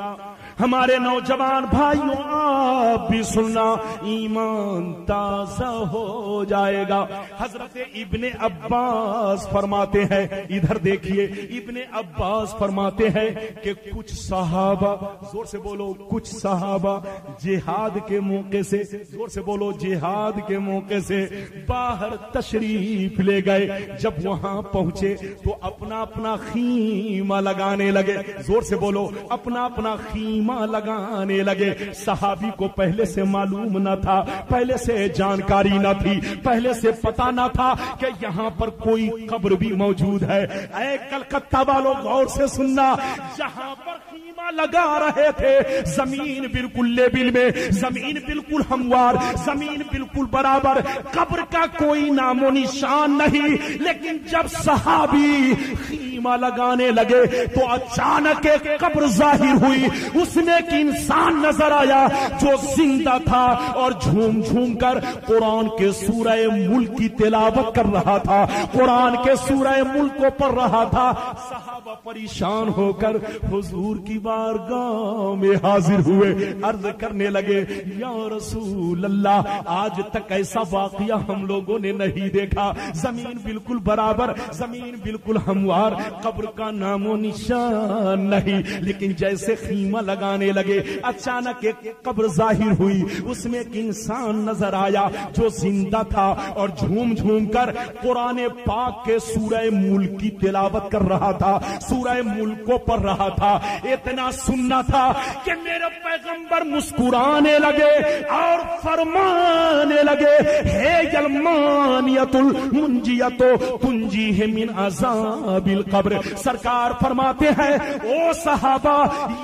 ہمارے نوجوان بھائیوں آپ بھی سننا، ایمان تازہ ہو جائے گا. حضرت ابن عباس فرماتے ہیں، ادھر دیکھیے، ابن عباس فرماتے ہیں کہ کچھ صحابہ، زور سے بولو، کچھ صحابہ جہاد کے موقع سے، زور سے بولو، جہاد کے موقع سے باہر تشریف لے گئے. جب وہاں پہنچے تو اپنا اپنا خیمہ لگانے لگے. زور سے بولو، اپنا اپنا خیمہ خیمہ لگانے لگے. صحابی کو پہلے سے معلوم نہ تھا, پہلے سے جانکاری نہ تھی, پہلے سے پتا نہ تھا کہ یہاں پر کوئی قبر بھی موجود ہے. اے کلکتہ والوں غور سے سننا, جہاں پر خیمہ لگا رہے تھے زمین بالکل لیبل میں, زمین بالکل ہموار, زمین بالکل برابر, قبر کا کوئی نام و نشان نہیں. لیکن جب صحابی خیمہ لگانے لگے تو اچانک ایک قبر ظاہر ہوئی. اس میں ایک انسان نظر آیا جو زندہ تھا اور جھوم جھوم کر قرآن کے سورہ ملک کی تلاوت کر رہا تھا, قرآن کے سورہ ملک کو پڑھ رہا تھا. صحابہ پریشان ہو کر حضور کی بارگاہ میں حاضر ہوئے, عرض کرنے لگے یا رسول اللہ, آج تک ایسا واقعہ ہم لوگوں نے نہیں دیکھا. زمین بالکل برابر, زمین بالکل ہموار, قبر کا نام و نشان نہیں. لیکن جیسے خیمہ لگانے لگے اچانک ایک قبر ظاہر ہوئی. اس میں ایک انسان نظر آیا جو زندہ تھا اور جھوم جھوم کر قرآن پاک کے سورہ ملک کی تلاوت کر رہا تھا, سورہ ملک کو پڑھ رہا تھا. اتنا سننا تھا کہ میرے پیغمبر مسکرانے لگے اور فرمانے لگے ہے المانیۃ المنجیۃ تنجیہ من عذاب القبر. سرکار فرماتے ہیں او صحابہ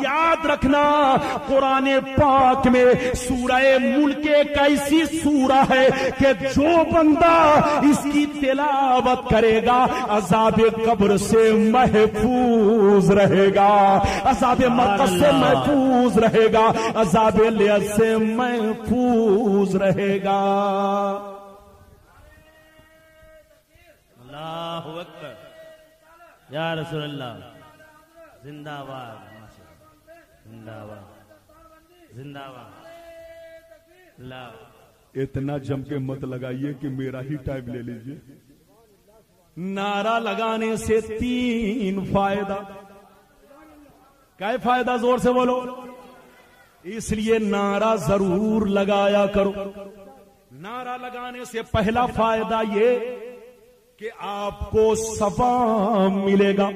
یاد رکھنا, قرآن پاک میں سورہ ملک ایک ایسی سورہ ہے کہ جو بندہ اس کی تلاوت کرے گا عذاب قبر سے محفوظ رہے گا, عذاب مرقد سے محفوظ رہے گا, عذاب لیل سے محفوظ رہے گا. اللہ اکبر, یا رسول اللہ, زندہ باد, زندہ باد, زندہ باد. اللہ اتنا جم کے مت لگائیے کہ میرا ہی ٹائم لے لیجئے. نعرہ لگانے سے 3 فائدہ. کیا فائدہ؟ زور سے بولو. اس لیے نعرہ ضرور لگایا کرو. نعرہ لگانے سے پہلا فائدہ یہ کہ آپ کو ثواب ملے گا,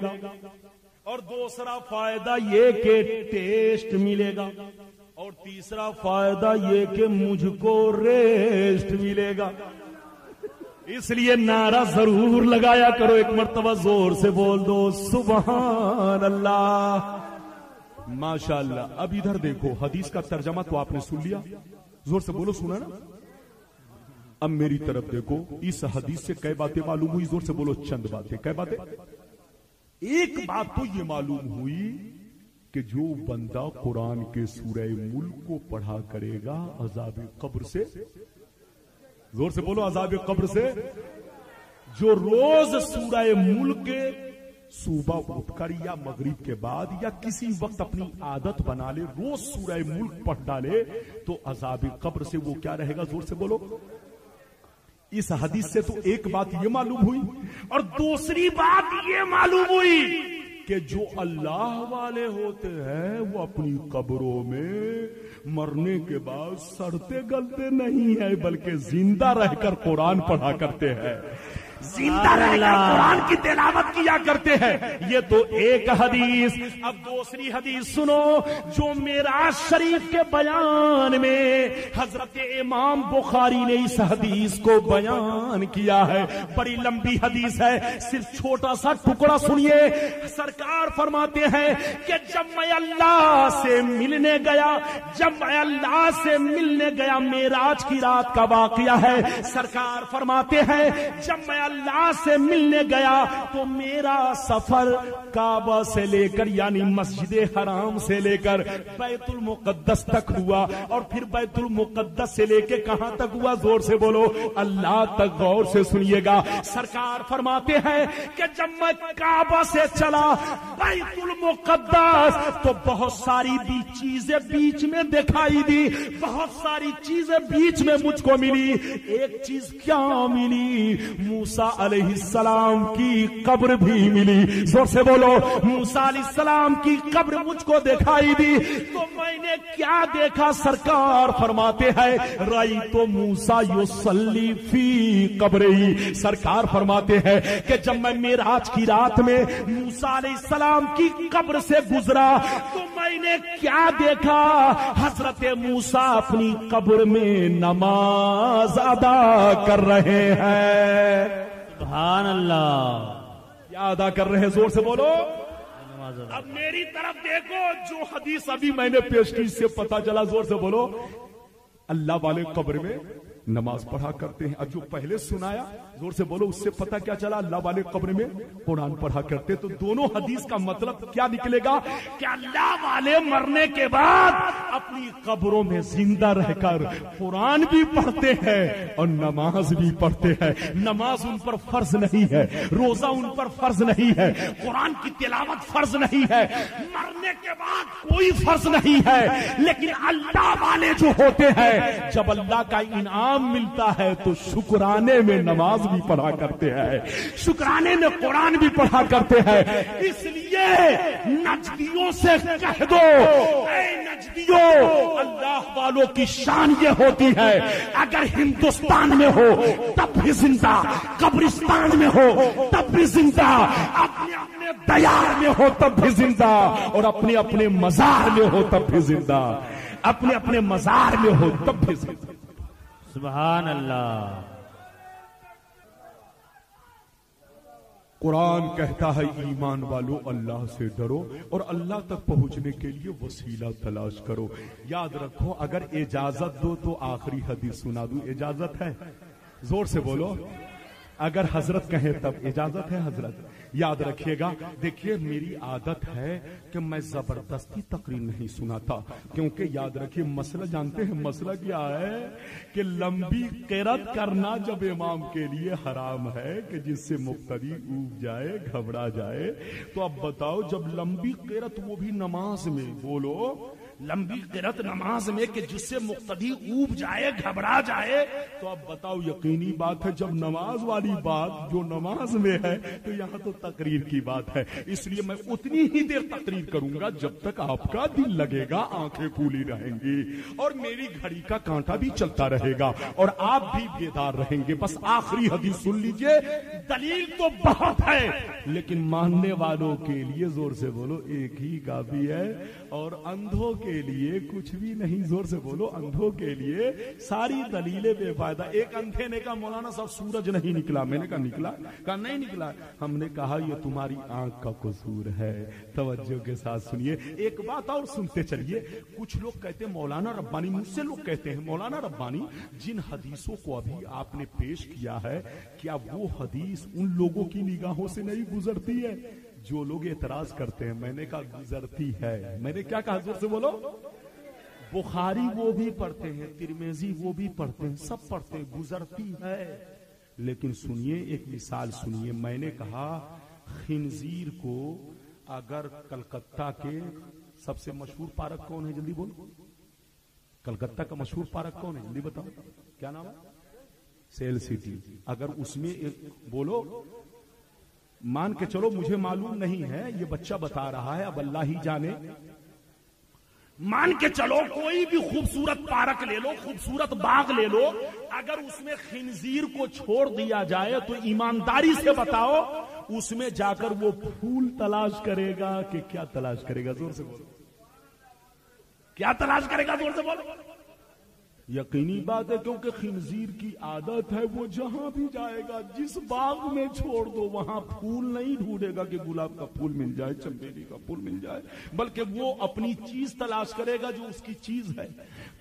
اور دوسرا فائدہ یہ کہ ٹیسٹ ملے گا, اور تیسرا فائدہ یہ کہ مجھ کو ریسٹ ملے گا. اس لیے نعرہ ضرور لگایا کرو. ایک مرتبہ زور سے بول دو سبحان اللہ, ماشاء اللہ. اب ادھر دیکھو, حدیث کا ترجمہ تو آپ نے سن لیا, زور سے بولو سنا نا. اب میری طرف دیکھو, اس حدیث سے کئی باتیں معلوم ہوئی, زور سے بولو چند باتیں. کئی باتیں؟ ایک بات تو یہ معلوم ہوئی کہ جو بندہ قرآن کے سورہ ملک کو پڑھا کرے گا عذاب قبر سے, زور سے بولو, عذاب قبر سے. جو روز سورہ ملک کے صبح اٹھ کر یا مغرب کے بعد یا کسی وقت اپنی عادت بنا لے, روز سورہ ملک پڑھ ڈالے, تو عذاب قبر سے وہ کیا رہے گا؟ زور سے بولو. اس حدیث سے تو ایک بات یہ معلوم ہوئی, اور دوسری بات یہ معلوم ہوئی کہ جو اللہ والے ہوتے ہیں وہ اپنی قبروں میں مرنے کے بعد سڑتے گلتے نہیں ہیں, بلکہ زندہ رہ کر قرآن پڑھا کرتے ہیں, زندہ رہ کر قرآن کی تلاوت کیا کرتے ہیں. یہ تو ایک حدیث. اب دوسری حدیث سنو جو معراج شریف کے بیان میں حضرت امام بخاری نے اس حدیث کو بیان کیا ہے. بڑی لمبی حدیث ہے, صرف چھوٹا سا ٹکڑا سنیے. سرکار فرماتے ہیں کہ جب میں اللہ سے ملنے گیا, جب میں اللہ سے ملنے گیا, معراج کی رات کا واقعہ ہے. سرکار فرماتے ہیں جب میں اللہ سے ملنے گیا تو میرا سفر کعبہ سے لے کر یعنی مسجد حرام سے لے کر بیت المقدس تک ہوا, اور پھر بیت المقدس سے لے کے کہاں تک ہوا؟ زور سے بولو, اللہ تک. غور سے سنیے گا. سرکار فرماتے ہیں کہ جب میں کعبہ سے چلا بیت المقدس تو بہت ساری بھی چیزیں بیچ میں دکھائی دی, بہت ساری چیزیں بیچ میں مجھ کو ملی. ایک چیز کیا ملی؟ موسیٰ علیہ السلام کی قبر بھی ملی. زور سے بولو, موسیٰ علیہ السلام کی قبر مجھ کو دکھائی دی. تو میں نے کیا دیکھا؟ سرکار فرماتے ہیں رأیت موسیٰ یصلی فی قبرہ. سرکار فرماتے ہیں کہ جب میں معراج کی رات میں موسیٰ علیہ السلام کی قبر سے گزرا تو میں میں نے کیا دیکھا؟ حضرت موسیٰ اپنی قبر میں نماز ادا کر رہے ہیں. سبحان اللہ. کیا ادا کر رہے ہیں؟ زور سے بولو. اب میری طرف دیکھو. جو حدیث ابھی میں نے پیش کی اس سے پتا چلا. زور سے بولو. اللہ والے قبر میں نماز پڑھا کرتے ہیں. اب جو پہلے سنایا زور سے بولو اس سے پتا کیا چلا؟ اللہ والے قبر میں قرآن پڑھا کرتے. تو دونوں حدیث کا مطلب کیا نکلے گا کہ اللہ والے مرنے کے بعد اپنی قبروں میں زندہ رہ کر قرآن بھی پڑھتے ہیں اور نماز بھی پڑھتے ہیں. نماز ان پر فرض نہیں ہے, روزہ ان پر فرض نہیں ہے, قرآن کی تلاوت فرض نہیں ہے, مرنے کے بعد کوئی فرض نہیں ہے. لیکن اللہ والے جو ہوتے ہیں جب اللہ کا انعام ملتا ہے تو شکرانے میں نماز بھی پڑھا کرتے ہیں, شکرانے میں قرآن بھی پڑھا کرتے ہیں. اس لیے نجدیوں سے کہہ دو, اے نجدیوں, اللہ والوں کی شان یہ ہوتی ہے اگر ہندوستان میں ہو تب بھی زندہ, قبرستان میں ہو تب بھی زندہ, اپنے اپنے دیار میں ہو تب بھی زندہ, اور اپنے اپنے مزار میں ہو تب بھی زندہ, اپنے اپنے مزار میں ہو تب بھی زندہ. سبحان اللہ. قرآن کہتا ہے ایمان والو اللہ سے ڈرو اور اللہ تک پہنچنے کے لیے وسیلہ تلاش کرو. یاد رکھو اگر اجازت دو تو آخری حدیث سنا دوں. اجازت ہے؟ زور سے بولو. اگر حضرت کہیں تب اجازت ہے حضرت. یاد رکھیے گا. دیکھیے میری عادت ہے کہ میں زبردستی تقریر نہیں سناتا, کیونکہ یاد رکھیے مسئلہ جانتے ہیں مسئلہ کیا ہے کہ لمبی قرات کرنا جب امام کے لیے حرام ہے کہ جس سے مقتدی اوب جائے گھبرا جائے. تو اب بتاؤ جب لمبی قرات وہ بھی نماز میں, بولو لمبی قرات نماز میں کہ جس سے مقتدی اوب جائے گھبرا جائے, تو اب بتاؤ یقینی بات ہے جب نماز والی بات جو نماز میں ہے تو یہاں تو تقریر کی بات ہے. اس لیے میں اتنی ہی دیر تقریر کروں گا جب تک آپ کا دل لگے گا, آنکھیں کھلی رہیں گی اور میری گھڑی کا کانٹا بھی چلتا رہے گا اور آپ بھی بیدار رہیں گے. بس آخری حدیث سن لیجئے. دلیل تو بہت ہے لیکن ماننے والوں کے لیے زور سے بولو ایک ہی کافی ہے, اور اندھوں کے لیے کچھ بھی نہیں. زور سے بولو. اندھوں کے لیے ساری دلیلیں بے فائدہ. ایک اندھے نے کہا مولانا صاحب سورج نہیں نکلا. میں نے کہا نکلا. کہا نہیں نکلا. ہم نے کہا یہ تمہاری آنکھ کا قصور ہے. توجہ کے ساتھ سنیے ایک بات اور سنتے چلیے. کچھ لوگ کہتے ہیں مولانا ربانی, مجھ سے لوگ کہتے ہیں مولانا ربانی جن حدیثوں کو ابھی آپ نے پیش کیا ہے کیا وہ حدیث ان لوگوں کی نگاہوں سے نہیں گزرتی ہے جو لوگ اعتراض کرتے ہیں؟ میں نے کہا گزرتی ہے. میں نے کیا کہا؟ زور سے بولو. بخاری وہ بھی پڑھتے ہیں, ترمذی وہ بھی پڑھتے ہیں, سب پڑھتے ہیں, گزرتی ہے. لیکن سنیے ایک مثال سنیے. میں نے کہا خنزیر کو اگر کلکتہ کے سب سے مشہور پارک کون ہے؟ جلدی بولو. کلکتہ کا مشہور پارک کون ہے؟ جلدی بتاؤ. کیا نام ہے؟ Cell city. اگر اس میں بولو مان کے چلو مجھے معلوم نہیں ہے, یہ بچہ بتا رہا ہے, اب اللہ ہی جانے. مان کے چلو کوئی بھی خوبصورت پارک لے لو, خوبصورت باغ لے لو, اگر اس میں خنزیر کو چھوڑ دیا جائے تو ایمانداری سے بتاؤ اس میں جا کر وہ پھول تلاش کرے گا کہ کیا تلاش کرے گا؟ زور سے بولو. کیا تلاش کرے گا؟ زور سے بولو. یقینی بات ہے کیونکہ خنزیر کی عادت ہے وہ جہاں بھی جائے گا جس باغ میں چھوڑ دو وہاں پھول نہیں ڈھونڈے گا کہ گلاب کا پھول مل جائے, چمیلی کا پھول مل جائے, بلکہ وہ اپنی چیز تلاش کرے گا جو اس کی چیز ہے.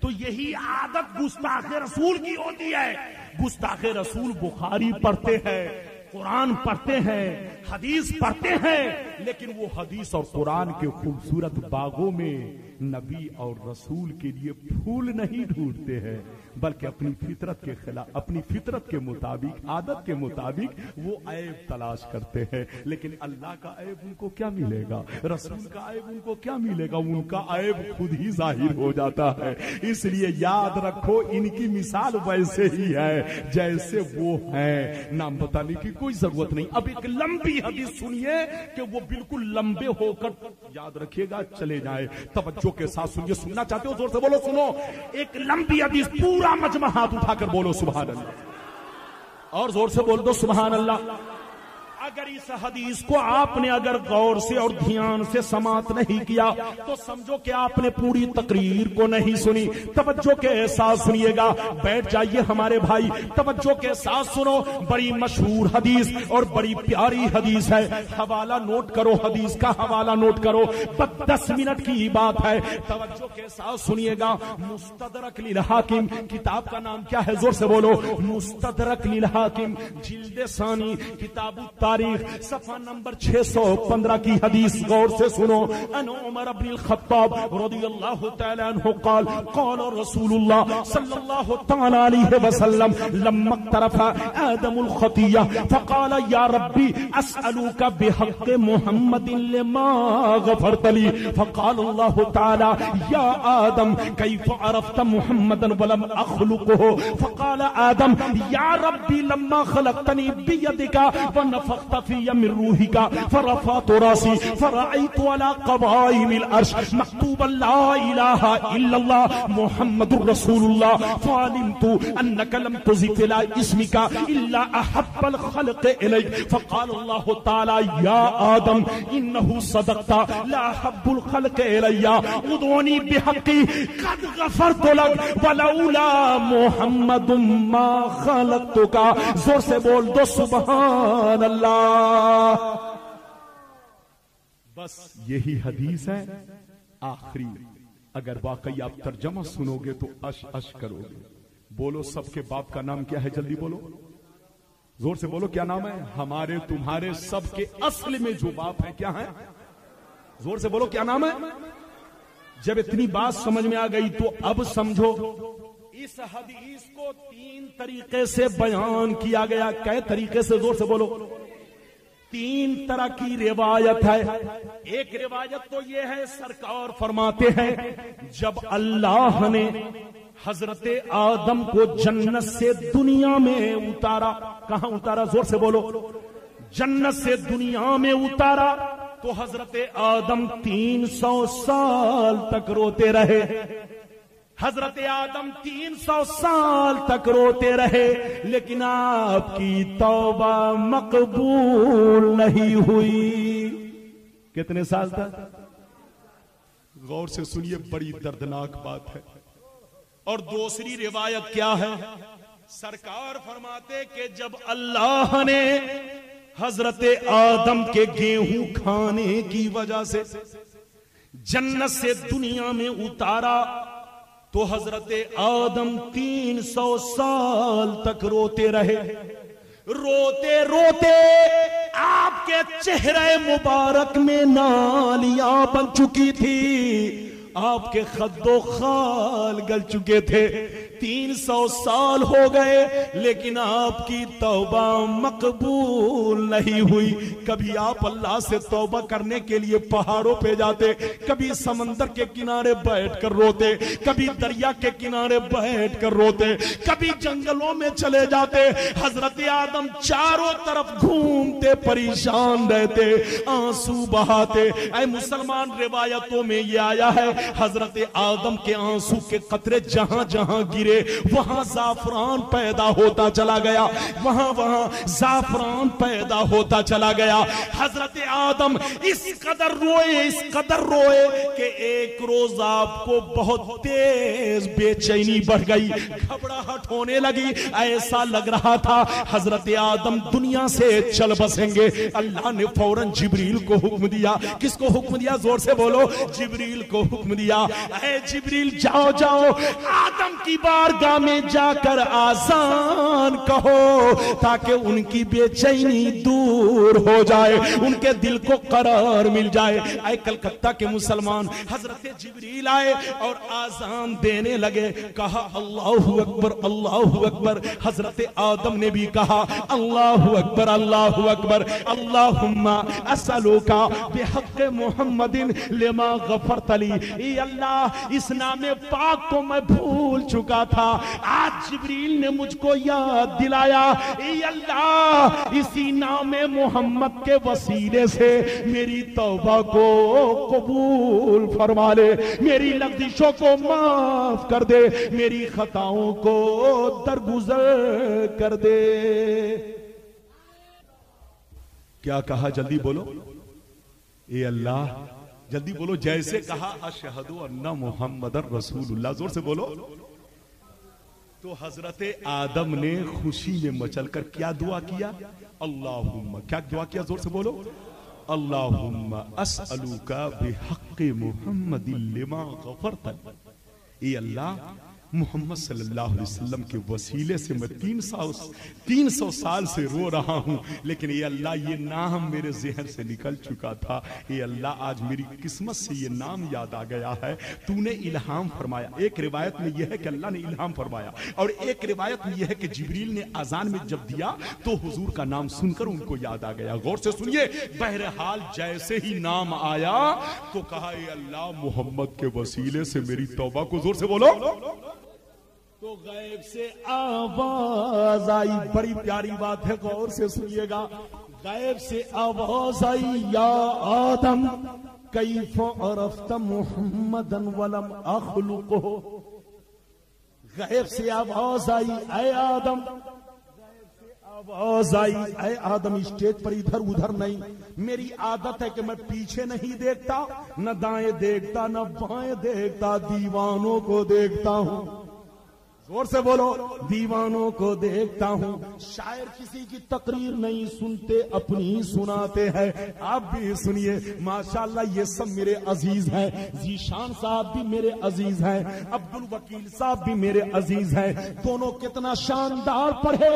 تو یہی عادت گستاخ رسول کی ہوتی ہے. گستاخ رسول بخاری پڑھتے ہیں, قرآن پڑھتے ہیں, حدیث پڑھتے ہیں, لیکن وہ حدیث اور قرآن کے خوبصورت باغوں میں نبی اور رسول کے لیے پھول نہیں ڈھونڈتے ہیں بلکہ اپنی فطرت کے خلاف, اپنی فطرت کے مطابق, عادت کے مطابق وہ عیب تلاش کرتے ہیں. لیکن اللہ کا عیب ان کو کیا ملے گا؟ رسول کا عیب ان کو کیا ملے گا؟ ان کا عیب خود ہی ظاہر ہو جاتا ہے. اس لیے یاد رکھو ان کی مثال ویسے ہی ہے جیسے وہ ہیں, نام بتانے کی کوئی ضرورت نہیں. اب ایک لمبی حدیث سنیے کہ وہ بالکل لمبے ہو کر یاد رکھیے گا چلے جائے. توجہ کے ساتھ سنیے. سننا چاہتے ہو زور سے بولو. سنو ایک لمبی حدیث, پورا مجمع ہاتھ اٹھا کر بولو سبحان اللہ, اور زور سے بول دو سبحان اللہ. اگر اس حدیث کو آپ نے اگر غور سے اور دھیان سے سماعت نہیں کیا تو سمجھو کہ آپ نے پوری تقریر کو نہیں سنی. توجہ کے ساتھ سنیے گا, بیٹھ جائیے ہمارے بھائی, توجہ کے ساتھ سنو. بڑی مشہور حدیث اور بڑی پیاری حدیث ہے. حوالہ نوٹ کرو, حدیث کا حوالہ نوٹ کرو. 10 منٹ کی بات ہے, توجہ کے ساتھ سنیے گا. مستدرک للحاکم, کتاب کا نام کیا ہے؟ زور سے بولو. مستدرک للحاکم, جلد ثانی, کتاب التاریخ, صفحہ نمبر 615 کی حدیث. غور سے سنو. ان عمر بن الخطاب رضی اللہ تعالی عنہ قال قال رسول اللہ صلی اللہ تعالی علیہ وسلم لما اقترف آدم الخطیہ فقال یا ربی اسألوک بحق محمد لما غفرت لی فقال اللہ تعالی یا آدم کیف عرفت محمدا ولم اخلقه فقال آدم یا ربی لما خلقتنی بیدک ونفخت فی من روحک فرفعت راسی فرأیت على قوائم العرش مكتوبا لا اله الا الله محمد رسول الله فعلمت انك لم تزف الى اسمك الا احب الخلق اليك فقال الله تعالى يا آدم انه صدقت لا احب الخلق الي ادعوني بحقي قد غفرت لك ولولا محمد ما خلقتك. زور سے بول دو سبحان اللہ. بس یہی حدیث ہے آخری. اگر واقعی آپ ترجمہ سنو گے تو اش اش کرو گے. بولو سب کے باپ کا نام کیا ہے؟ جلدی بولو, زور سے بولو. کیا نام ہے؟ ہمارے تمہارے سب کے اصل میں جو باپ ہے کیا ہے؟ زور سے بولو. کیا نام ہے؟ جب اتنی بات سمجھ میں آ گئی تو اب سمجھو اس حدیث کو 3 طریقے سے بیان کیا گیا. کئے طریقے سے؟ زور سے بولو. 3 طرح کی روایت ہے. ایک روایت تو یہ ہے, سرکار فرماتے ہیں جب اللہ نے حضرت آدم کو جنت سے دنیا میں اتارا. کہاں اتارا؟ زور سے بولو. جنت سے دنیا میں اتارا تو حضرت آدم 300 سال تک روتے رہے. حضرت آدم 300 سال تک روتے رہے, لیکن آپ کی توبہ مقبول نہیں ہوئی. کتنے سال تک؟ غور سے سنیے, بڑی دردناک بات ہے. اور دوسری روایت کیا ہے؟ سرکار فرماتے کہ جب اللہ نے حضرت آدم کے گیہوں کھانے کی وجہ سے جنت سے دنیا میں اتارا تو حضرت آدم 300 سال تک روتے رہے. روتے روتے آپ کے چہرے مبارک میں نالیاں بن چکی تھی, آپ کے خد و خال گل چکے تھے. 300 سال ہو گئے لیکن آپ کی توبہ مقبول نہیں ہوئی. کبھی آپ اللہ سے توبہ کرنے کے لیے پہاڑوں پہ جاتے, کبھی سمندر کے کنارے بیٹھ کر روتے, کبھی دریا کے کنارے بیٹھ کر روتے, کبھی جنگلوں میں چلے جاتے. حضرت آدم چاروں طرف گھومتے پریشان رہتے, آنسو بہاتے. اے مسلمان, روایتوں میں یہ آیا ہے حضرت آدم کے آنسو کے قطرے جہاں جہاں گرے وہاں زعفران پیدا ہوتا چلا گیا, وہاں وہاں زعفران پیدا ہوتا چلا گیا. حضرت آدم اس قدر روئے, اس قدر روئے کہ ایک روز آپ کو بہت تیز بے چینی بڑھ گئی, گھبراہٹ ہونے لگی. ایسا لگ رہا تھا حضرت آدم دنیا سے چل بسیں گے. اللہ نے فوراً جبریل کو حکم دیا. کس کو حکم دیا؟ زور سے بولو. جبریل کو حکم دیا, اے جبریل جاؤ جاؤ آدم کی بارگاہ میں جا کر آذان کہو تاکہ ان کی بے چینی دور ہو جائے, ان کے دل کو قرار مل جائے. اے کلکتہ کے مسلمان, حضرت جبریل آئے اور آذان دینے لگے. کہا اللہ اکبر اللہ اکبر. حضرت آدم نے بھی کہا اللہ اکبر اللہ اکبر. اللہم اسألوک بحق محمد لما غفرت لی. اے اللہ, اس نام پاک کو میں بھول چکا تھا, آج جبریل نے مجھ کو یاد دلایا. اے اللہ, اسی نام محمد کے وسیلے سے میری توبہ کو قبول فرما لے, میری لغزشوں کو معاف کر دے, میری خطاؤں کو درگزر کر دے. کیا کہا؟ جلدی بولو. اے اللہ جلدی بولو. جیسے کہا اشہد ان محمد رسول اللہ، زور سے بولو. تو حضرت آدم نے خوشی میں مچل کر کیا دعا کیا؟ اللہم، کیا دعا کیا؟ زور سے بولو. اللہم اسألوک بحق محمد لما غفرت. اے اللہ محمد صلی اللہ علیہ وسلم کے وسیلے سے میں 300 سال سے رو رہا ہوں، لیکن اے اللہ یہ نام میرے ذہن سے نکل چکا تھا. اے اللہ آج میری قسمت سے یہ نام یاد آ گیا ہے. تو نے الہام فرمایا. ایک روایت میں یہ ہے کہ اللہ نے الہام فرمایا، اور ایک روایت میں یہ ہے کہ جبریل نے اذان میں جب دیا تو حضور کا نام سن کر ان کو یاد آ گیا. غور سے سنیے. بہرحال جیسے ہی نام آیا تو کہا اے اللہ محمد کے وسیلے سے میری توبہ کو، زور سے بولو. تو غیب سے آواز آئی. بڑی پیاری بات ہے، غور سے سنیے گا. غیب سے آواز آئی، یا آدم کیف عرفت محمدا ولم اخلقه. غیب سے آواز آئی، اے آدم. آواز آئی، اے آدم اسٹیج پر ادھر ادھر نہیں. میری عادت ہے کہ میں پیچھے نہیں دیکھتا، نہ دائیں دیکھتا نہ بائیں دیکھتا، دیوانوں کو دیکھتا ہوں. زور سے بولو. دیوانوں کو دیکھتا ہوں. شاعر کسی کی تقریر نہیں سنتے، اپنی سناتے ہیں. آپ بھی سنیے. ماشاءاللہ یہ سب میرے عزیز ہیں. ذیشان صاحب بھی میرے عزیز ہیں، عبد الوکیل صاحب بھی میرے عزیز ہیں. دونوں کتنا شاندار پڑھے.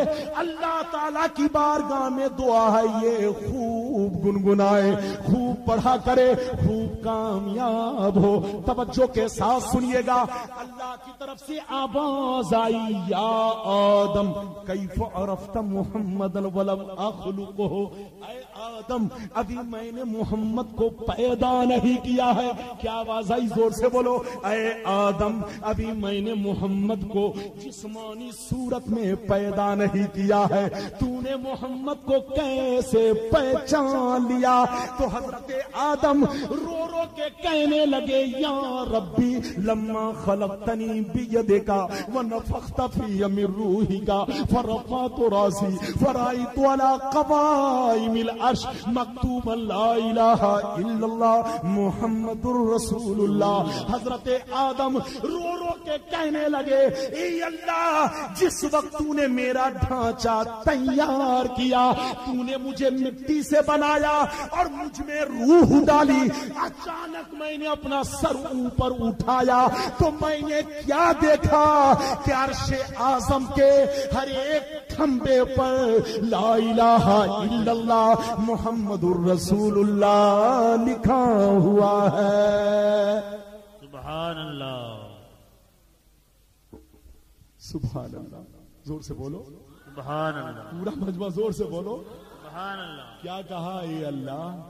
اللہ تعالیٰ کی بارگاہ میں دعا ہے یہ خوب گنگنائے، خوب پڑھا کرے، خوب کامیاب ہو. توجہ کے ساتھ سنیے گا. اللہ کی طرف سے آواز آئی، یا آدم کیف عرفت محمد ولم اخلقه. اے آدم ابھی میں نے محمد کو پیدا نہیں کیا ہے. کیا آواز آئی؟ زور سے بولو. اے آدم ابھی میں نے محمد کو جسمانی صورت میں پیدا نہیں کیا ہے. تو نے محمد کو کیسے پہچان لیا؟ تو حضرت آدم رو رو کے کہنے لگے، یا ربی لما خلقتنی بیدک ونفخت فی من روحک فرفعت راسی فرأیت علی قوائم العرش مکتوبا لا الہ الا اللہ محمد الرسول اللہ. حضرت آدم رو رو کے کہنے لگے، اے اللہ جس وقت تو نے میرا ڈھانچہ تیار کیا، تو نے مجھے مٹی سے بنایا اور مجھ میں روح ڈالی. اچانک میں نے اپنا سر اوپر اٹھایا تو میں نے کیا دیکھا کہ عرش اعظم کے ہر ایک کھمبے پر لا الہ الا اللہ محمد الرسول اللہ لکھا ہوا ہے. سبحان اللہ. سبحان اللہ. زور سے بولو. سبحان اللہ. پورا مجمع زور سے بولو. سبحان اللہ. کیا کہا؟ اے اللہ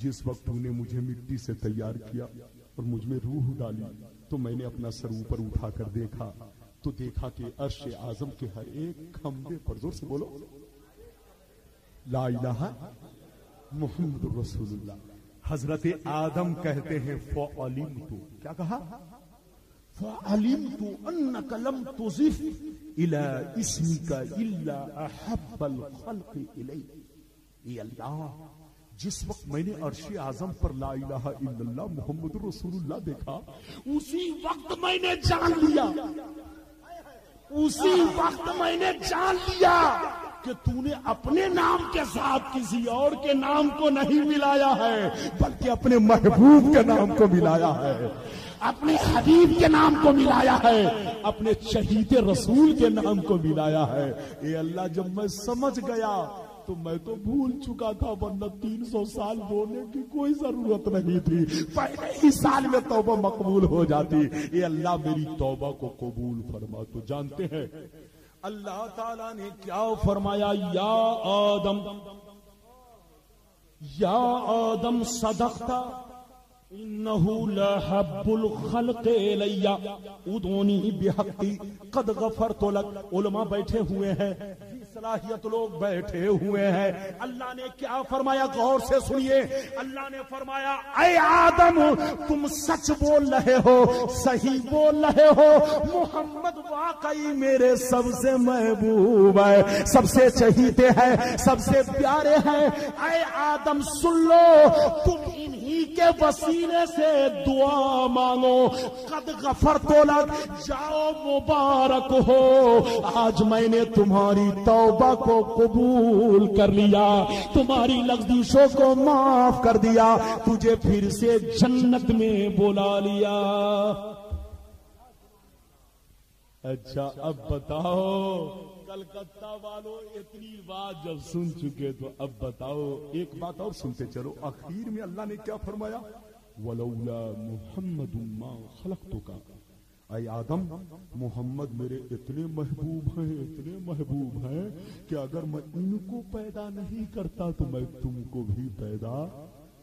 جس وقت تو نے مجھے مٹی سے تیار کیا اور مجھ میں روح ڈالی تو میں نے اپنا سر اوپر اٹھا کر دیکھا تو دیکھا کہ عرش اعظم کے ہر ایک کھمبے پر، زور سے بولو، لا الہ محمد الرسول اللہ. حضرت آدم کہتے ہیں فعلمت. کیا کہا؟ فعلمت انک لم تضف الى اسمک الا احب الخلق الیک. اے اللہ جس وقت میں نے عرش اعظم پر لا الہ الا اللہ محمد رسول اللہ دیکھا، اسی وقت میں نے جان لیا، اسی وقت میں نے جان لیا کہ تو نے اپنے نام کے ساتھ کسی اور کے نام کو نہیں ملایا ہے، بلکہ اپنے محبوب کے نام کو ملایا ہے، اپنے حبیب کے نام کو ملایا ہے، اپنے شہید رسول کے نام کو ملایا ہے. اے اللہ جب میں سمجھ گیا تو میں تو بھول چکا تھا، ورنہ 300 سال رونے کی کوئی ضرورت نہیں تھی، پہلے ہی سال میں توبہ مقبول ہو جاتی. اے اللہ میری توبہ کو قبول فرما. تو جانتے ہیں اللہ تعالیٰ نے کیا فرمایا؟ یا آدم صدقت انہو لحب الخلق الی ادعونی بحقی قد غفرت لک. علماء بیٹھے ہوئے ہیں، صلاحیت لوگ بیٹھے ہوئے ہیں. اللہ نے کیا فرمایا غور سے سنیے. اللہ نے فرمایا اے آدم تم سچ بول رہے ہو, صحیح بول رہے ہو, محمد واقعی میرے سب سے محبوب ہے, سب سے چہیتے ہیں, سب سے پیارے ہیں. اے آدم سن لو, تم انہی کے وسیلے سے دعا مانگو. قد غفرت لک, جاؤ مبارک ہو, آج میں نے تمہاری توبہ کو قبول کر لیا, تمہاری لغزشوں کو معاف کر دیا, تجھے پھر سے جنت میں بلا لیا. اچھا اب بتاؤ کلکتہ والوں اتنی بات جب سن چکے تو اب بتاؤ ایک بات اور سنتے چلو. آخر میں اللہ نے کیا فرمایا, ولولا محمد ما خلقتک. اے آدم محمد میرے اتنے محبوب ہیں, اتنے محبوب ہیں کہ اگر میں ان کو پیدا نہیں کرتا تو میں تم کو بھی پیدا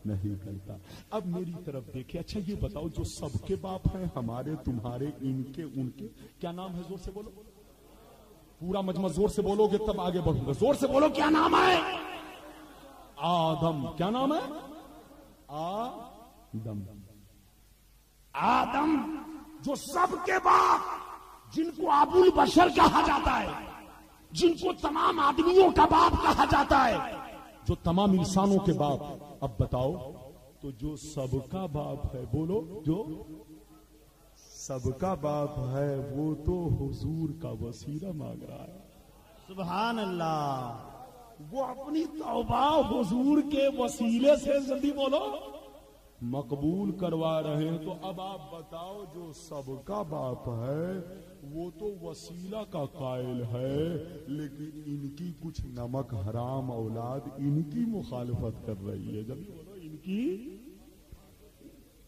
نہیں کرتا. اب میری طرف دیکھیں. اچھا یہ بتاؤ جو سب کے باپ ہیں, ہمارے تمہارے ان کے ان کے, کیا نام ہے؟ زور سے بولو, پورا مجمع زور سے بولو گے تب آگے بڑھوں گا. زور سے بولو کیا نام ہے؟ آدم. کیا نام ہے؟ آدم. آدم جو سب کے باپ, جن کو ابو البشر کہا جاتا ہے, جن کو تمام آدمیوں کا باپ کہا جاتا ہے, جو تمام انسانوں کے باپ. اب بتاؤ تو جو سب کا باپ ہے, بولو جو سب کا باپ ہے وہ تو حضور کا وسیلہ مانگ رہا ہے. سبحان اللہ. وہ اپنی توبہ حضور کے وسیلے سے جلدی بولو مقبول کروا رہے ہیں. تو اب آپ بتاؤ جو سب کا باپ ہے وہ تو وسیلہ کا قائل ہے, لیکن ان کی کچھ نمک حرام اولاد ان کی مخالفت کر رہی ہے. جلدی بولو ان کی,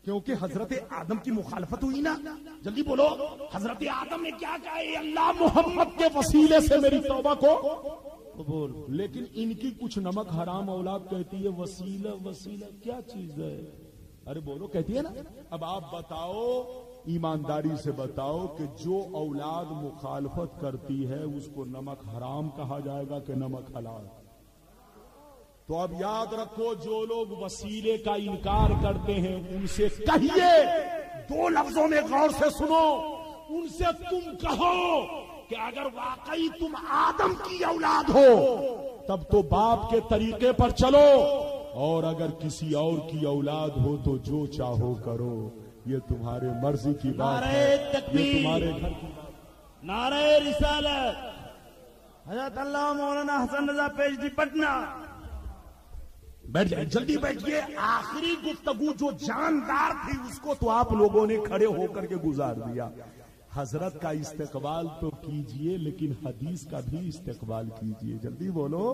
کیونکہ حضرت آدم کی مخالفت ہوئی نا. جلدی بولو. حضرت آدم نے کیا کہا, اے اللہ محمد کے وسیلے سے میری توبہ کو قبول. لیکن ان کی کچھ نمک حرام اولاد کہتی ہے وسیلہ. وسیلہ کیا چیز ہے؟ ارے بولو, کہتی ہے نا. اب آپ بتاؤ, ایمانداری سے بتاؤ کہ جو اولاد مخالفت کرتی ہے اس کو نمک حرام کہا جائے گا کہ نمک حلال؟ تو اب یاد رکھو, جو لوگ وسیلے کا انکار کرتے ہیں ان سے کہیے, دو لفظوں میں غور سے سنو, ان سے تم کہو کہ اگر واقعی تم آدم کی اولاد ہو تب تو باپ کے طریقے پر چلو, اور اگر کسی اور کی اولاد ہو تو جو چاہو کرو. یہ تمہارے مرضی کی بات ہے, یہ تمہارے گھر کی بات. نعرہ رسالت. حضرت اللہ مولانا حسن رضا پیش دی پٹنہ. بیٹھ جائے, جلدی بیٹھیے. آخری گفتگو جو جاندار تھی اس کو تو آپ لوگوں نے کھڑے ہو کر کے گزار دیا. حضرت کا استقبال تو کیجئے لیکن حدیث کا بھی استقبال کیجئے. جلدی بولو.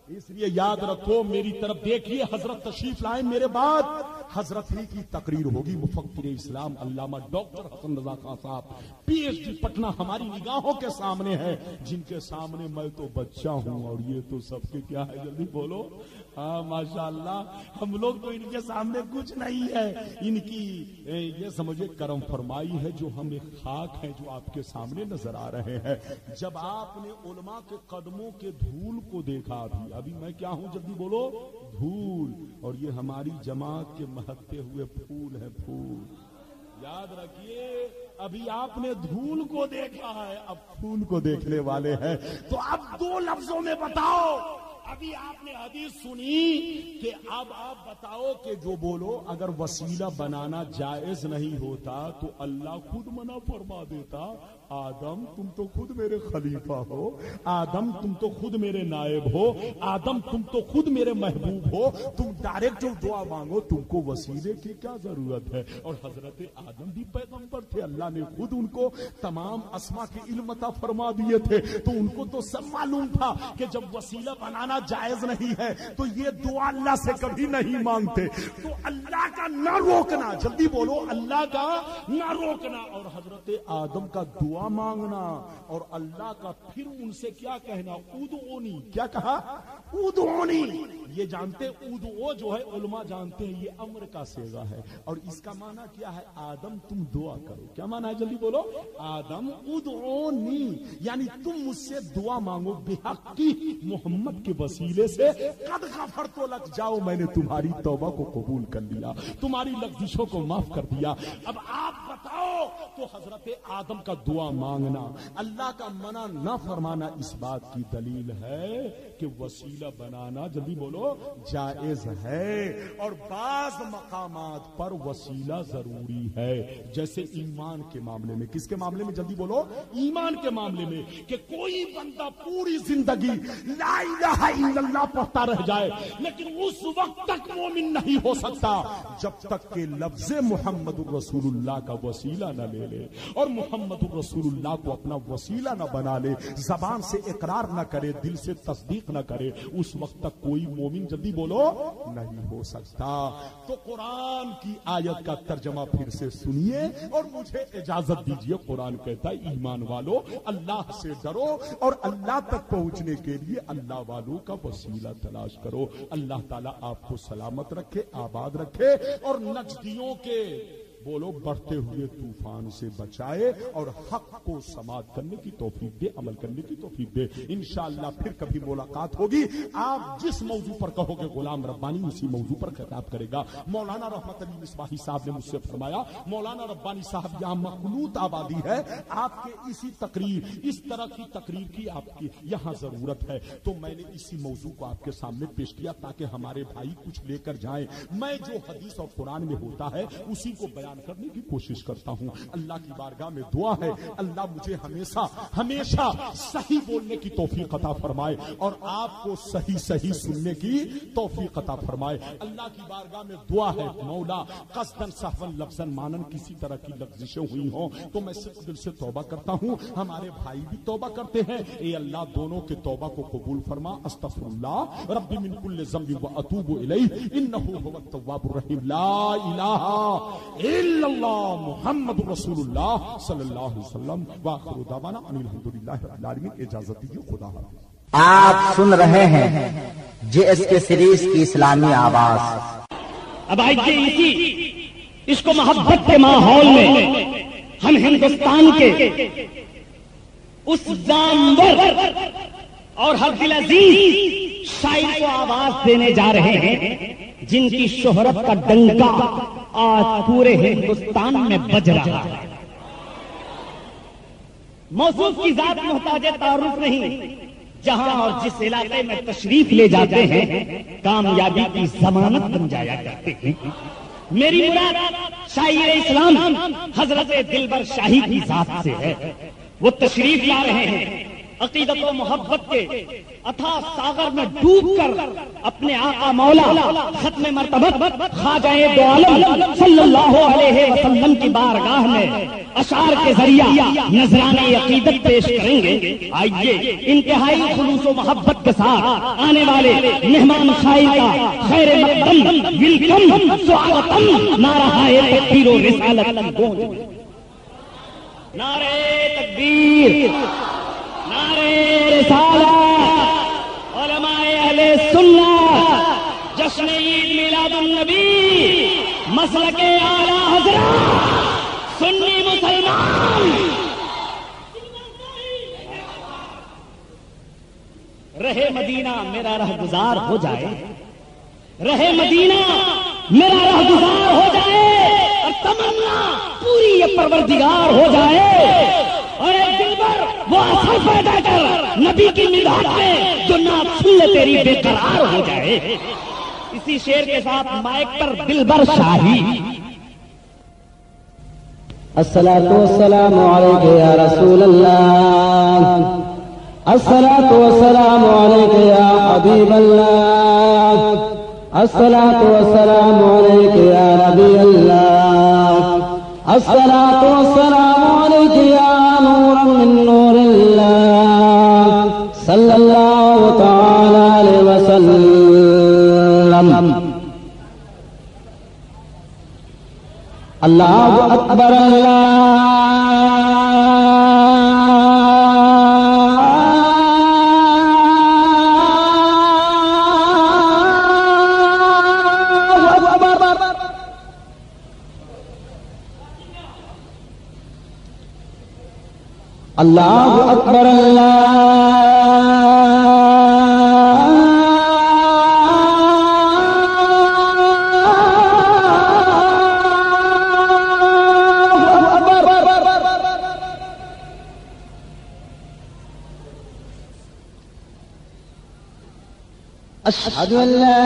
اس لیے یاد رکھو, میری طرف دیکھیے, حضرت تشریف لائیں, میرے بعد حضرت ہی کی تقریر ہوگی. مفکر اسلام علامہ ڈاکٹر حسن رضا خان صاحب پی ایچ ڈی پٹنہ ہماری نگاہوں کے سامنے ہے, جن کے سامنے میں تو بچہ ہوں اور یہ تو سب کے کیا ہے. جلدی بولو. ہاں ماشاء اللہ, ہم لوگ تو ان کے سامنے کچھ نہیں ہے. ان کی یہ سمجھے کرم فرمائی ہے جو ہم ایک خاک ہیں جو آپ کے سامنے نظر آ رہے ہیں. جب آپ نے علماء کے قدموں کے دھول کو دیکھا, ابھی میں کیا ہوں, جلدی بولو, دھول, اور یہ ہماری جماعت کے مہکتے ہوئے پھول ہیں, پھول. یاد رکھیے, ابھی آپ نے دھول کو دیکھا ہے, اب پھول کو دیکھنے والے ہیں. تو اب دو لفظوں میں بتاؤ, ابھی آپ نے حدیث سنی کہ اب آپ بتاؤ کہ جو بولو اگر وسیلہ بنانا جائز نہیں ہوتا تو اللہ خود منع فرما دیتا. آدم تم تو خود میرے خلیفہ ہو, آدم تم تو خود میرے نائب ہو, آدم تم تو خود میرے محبوب ہو, تم ڈائریکٹ جو دعا مانگو تم کو وسیلے کی کیا ضرورت ہے. اور حضرت آدم بھی پیغمبر تھے, اللہ نے خود ان کو تمام اسما کے علم عطا فرما دیے تھے, تو ان کو تو سب معلوم تھا کہ جب وسیلہ بنانا جائز نہیں ہے تو یہ دعا اللہ سے کبھی نہیں مانگتے. تو اللہ کا نہ روکنا, جلدی بولو, اللہ کا نہ روکنا, اور حضرت آدم کا دعا دعا مانگنا اور اللہ کا پھر ان سے کیا کہنا، ادعونی، کیا کہا، ادعونی. یہ جانتے ادعو جو ہے علماء جانتے ہیں یہ امر کا صیغہ ہے اور اس کا معنی کیا ہے، آدم تم دعا کرو. کیا معنی ہے جلدی بولو، آدم ادعونی یعنی تم مجھ سے دعا مانگو بحق کی محمد کے وسیلے سے. قد غفرت لک، جاؤ میں نے تمہاری توبہ کو قبول کر لیا، تمہاری لغزشوں کو معاف کر دیا. اب آپ بتاؤ تو حضرت آدم کا دعا مانگنا، اللہ کا منع نہ فرمانا اس بات کی دلیل ہے کہ وسیلہ بنانا، جلدی بولو، جائز ہے. اور بعض مقامات پر وسیلہ ضروری ہے، جیسے ایمان کے معاملے میں. کس کے معاملے میں، جلدی بولو، ایمان کے معاملے میں. کہ کوئی بندہ پوری زندگی لا الہ الا اللہ پڑھتا رہ جائے لیکن اس وقت تک مومن نہیں ہو سکتا جب تک کہ لفظ محمد الرسول اللہ کا وسیلہ نہ لے لے اور محمد الرسول اللہ کو اپنا وسیلہ نہ بنا لے، زبان سے اقرار نہ کرے، دل سے تصدیق نہ کرے، اس وقت تک کوئی مومن، جلدی بولو، نہیں ہو سکتا. تو قرآن کی آیت کا ترجمہ پھر سے سنیے اور مجھے اجازت دیجیے. قرآن کہتا ہے ایمان والو اللہ سے ڈرو اور اللہ تک پہنچنے کے لیے اللہ والوں کا وسیلہ تلاش کرو. اللہ تعالیٰ آپ کو سلامت رکھے، آباد رکھے اور نجدیوں کے بولو بڑھتے ہوئے طوفان سے بچائے اور حق کو سماعت کرنے کی توفیق دے، عمل کرنے کی توفیق دے. انشاءاللہ پھر کبھی ملاقات ہوگی. آپ جس موضوع پر کہو گے غلام ربانی اسی موضوع پر خطاب کرے گا. مولانا رحمت علی مصباحی صاحب نے مجھ سے فرمایا، مولانا ربانی صاحب یہاں مخلوط آبادی ہے، آپ کے اسی تقریر، اس طرح کی تقریر کی آپ کی یہاں ضرورت ہے. تو میں نے اسی موضوع کو آپ کے سامنے پیش کیا تاکہ ہمارے بھائی کچھ لے کر جائیں. میں جو حدیث اور قرآن میں ہوتا ہے اسی کو بیان کرنے کی کوشش کرتا ہوں. اللہ کی بارگاہ میں دعا ہے اللہ مجھے ہمیشہ صحیح بولنے کی توفیق عطا فرمائے اور آپ کو صحیح سننے کی توفیق عطا فرمائے. اللہ کی بارگاہ میں دعا ہے مولا قصدن سہون لفظن مانن کسی طرح کی لغزشیں ہوئی ہوں تو میں صرف دل سے توبہ کرتا ہوں. ہمارے بھائی بھی توبہ کرتے ہیں. اے اللہ دونوں کے توبہ کو قبول فرما. استغفر اللہ ربی من کل ذنب واتوب الیہ انہ هو التواب الرحیم. لا الہ الا اللہ محمد رسول اللہ صلی اللہ علیہ وسلم. وآخر دعوانا ان الحمدللہ رب العالمین. اجازت دیجیے، خدا حافظ. آپ سن رہے ہیں جے ایس کے سیریز کی اسلامی آواز. اب آئیے اس کو محبت کے ماحول میں ہم ہندوستان کے اس جانور اور ہر دل عزیز شاعر کو آواز دینے جا رہے ہیں جن کی شہرت کا ڈنکا آج پورے ہندوستان میں بج رہا ہے. موصوف کی ذات محتاج تعارف نہیں. جہاں اور جس علاقے میں تشریف لے جاتے ہیں کامیابی کی ضمانت بن جایا کرتے ہیں. میری مراد شاعر اسلام حضرت دلبر شاہی کی ذات سے ہے. وہ تشریف لا رہے ہیں عقیدت و محبت کے اتھا ساغر میں ڈوب کر اپنے آقا مولا ختم مرتبت خواجہ دو عالم صلی اللہ علیہ وسلم کی بارگاہ میں اشعار کے ذریعہ نذرانہ عقیدت پیش کریں گے. آئیے انتہائی خلوص و محبت کے ساتھ آنے والے مہمان شاعر کا خیر مقدم ویلکم سواگتم. نعرہ تکبیر و رسالت گونج. نعرہ تکبیر، نعرہ رسالت. علماء اہل سنت جشن عید میلاد النبی مسلک اعلی حضرت سنی مسلمان. رہے مدینہ میرا رہگزار ہو جائے، رہے مدینہ میرا رہگزار ہو جائے اور تمنا پوری یہ پروردگار ہو جائے اور ایک دل پر وہ اثر پیدا کر نبی کی مداد میں جو نعت سن لے تیری بے قرار ہو جائے. اسی شعر کے ساتھ مائک پر دلبر شاہی. الصلاة والسلام علیک یا رسول اللہ، الصلاة والسلام علیک یا حبیب اللہ، الصلاة والسلام علیک یا نبی اللہ، الصلاة والسلام علیک یا نور من نور اللہ صلی اللہ تعالی علیہ وسلم. اللہ اکبر اللہ اللہ اکبر أشهد أن لا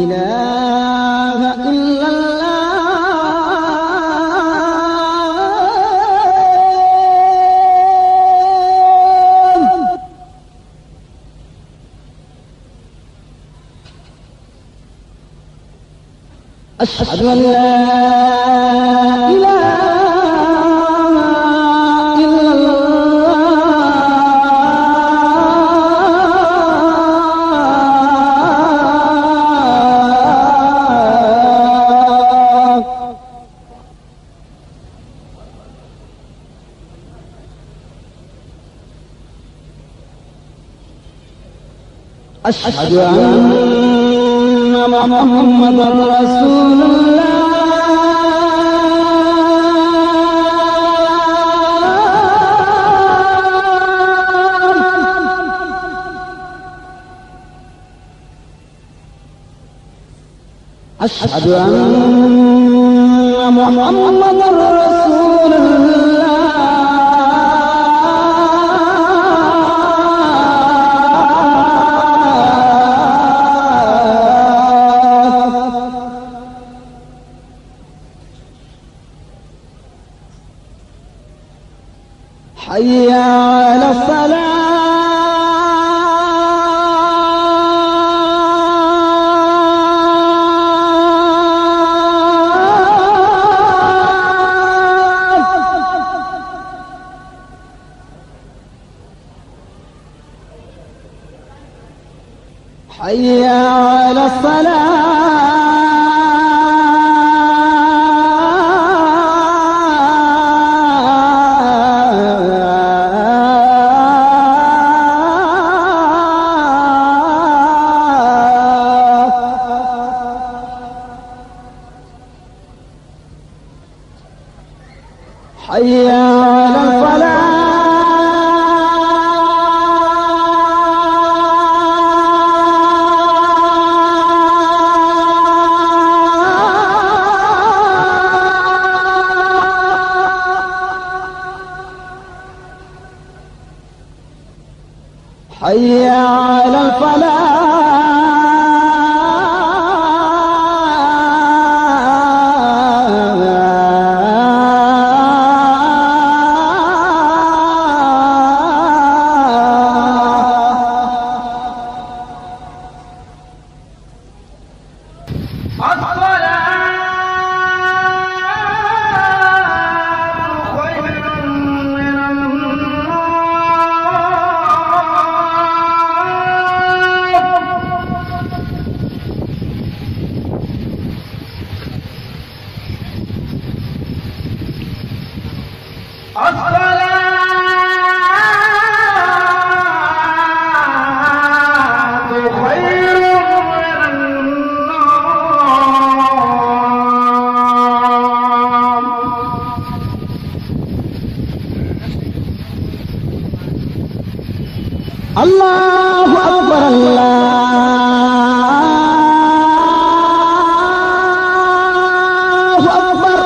إله إلا الله أشهد أن لا إله أشهد أن محمدا رسول الله أشهد أن محمدا رسول الله حي على الصلاة حي على الصلاة حي على الفلاح حي على الفلاح اللہ اکبر اللہ اکبر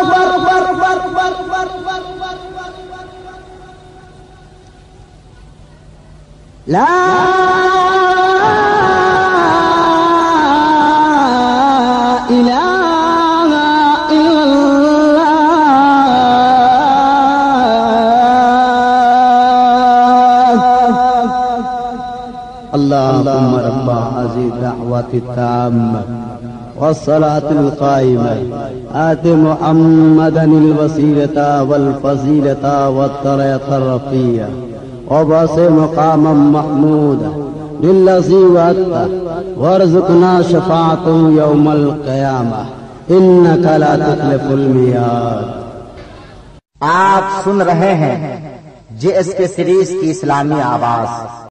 لا الہ الا اللهم رب هذه الدعوة التامة والصلاة القائمة آت محمدا الوسيلة والفضيلة والدرجة الرفيعة وبعث مقاما محمودا للذي وعدته وارزقنا شفاعته يوم القيامة إنك لا تخلف الميعاد. آپ سن رہے ہیں JSK سیریز کی اسلامی آواز.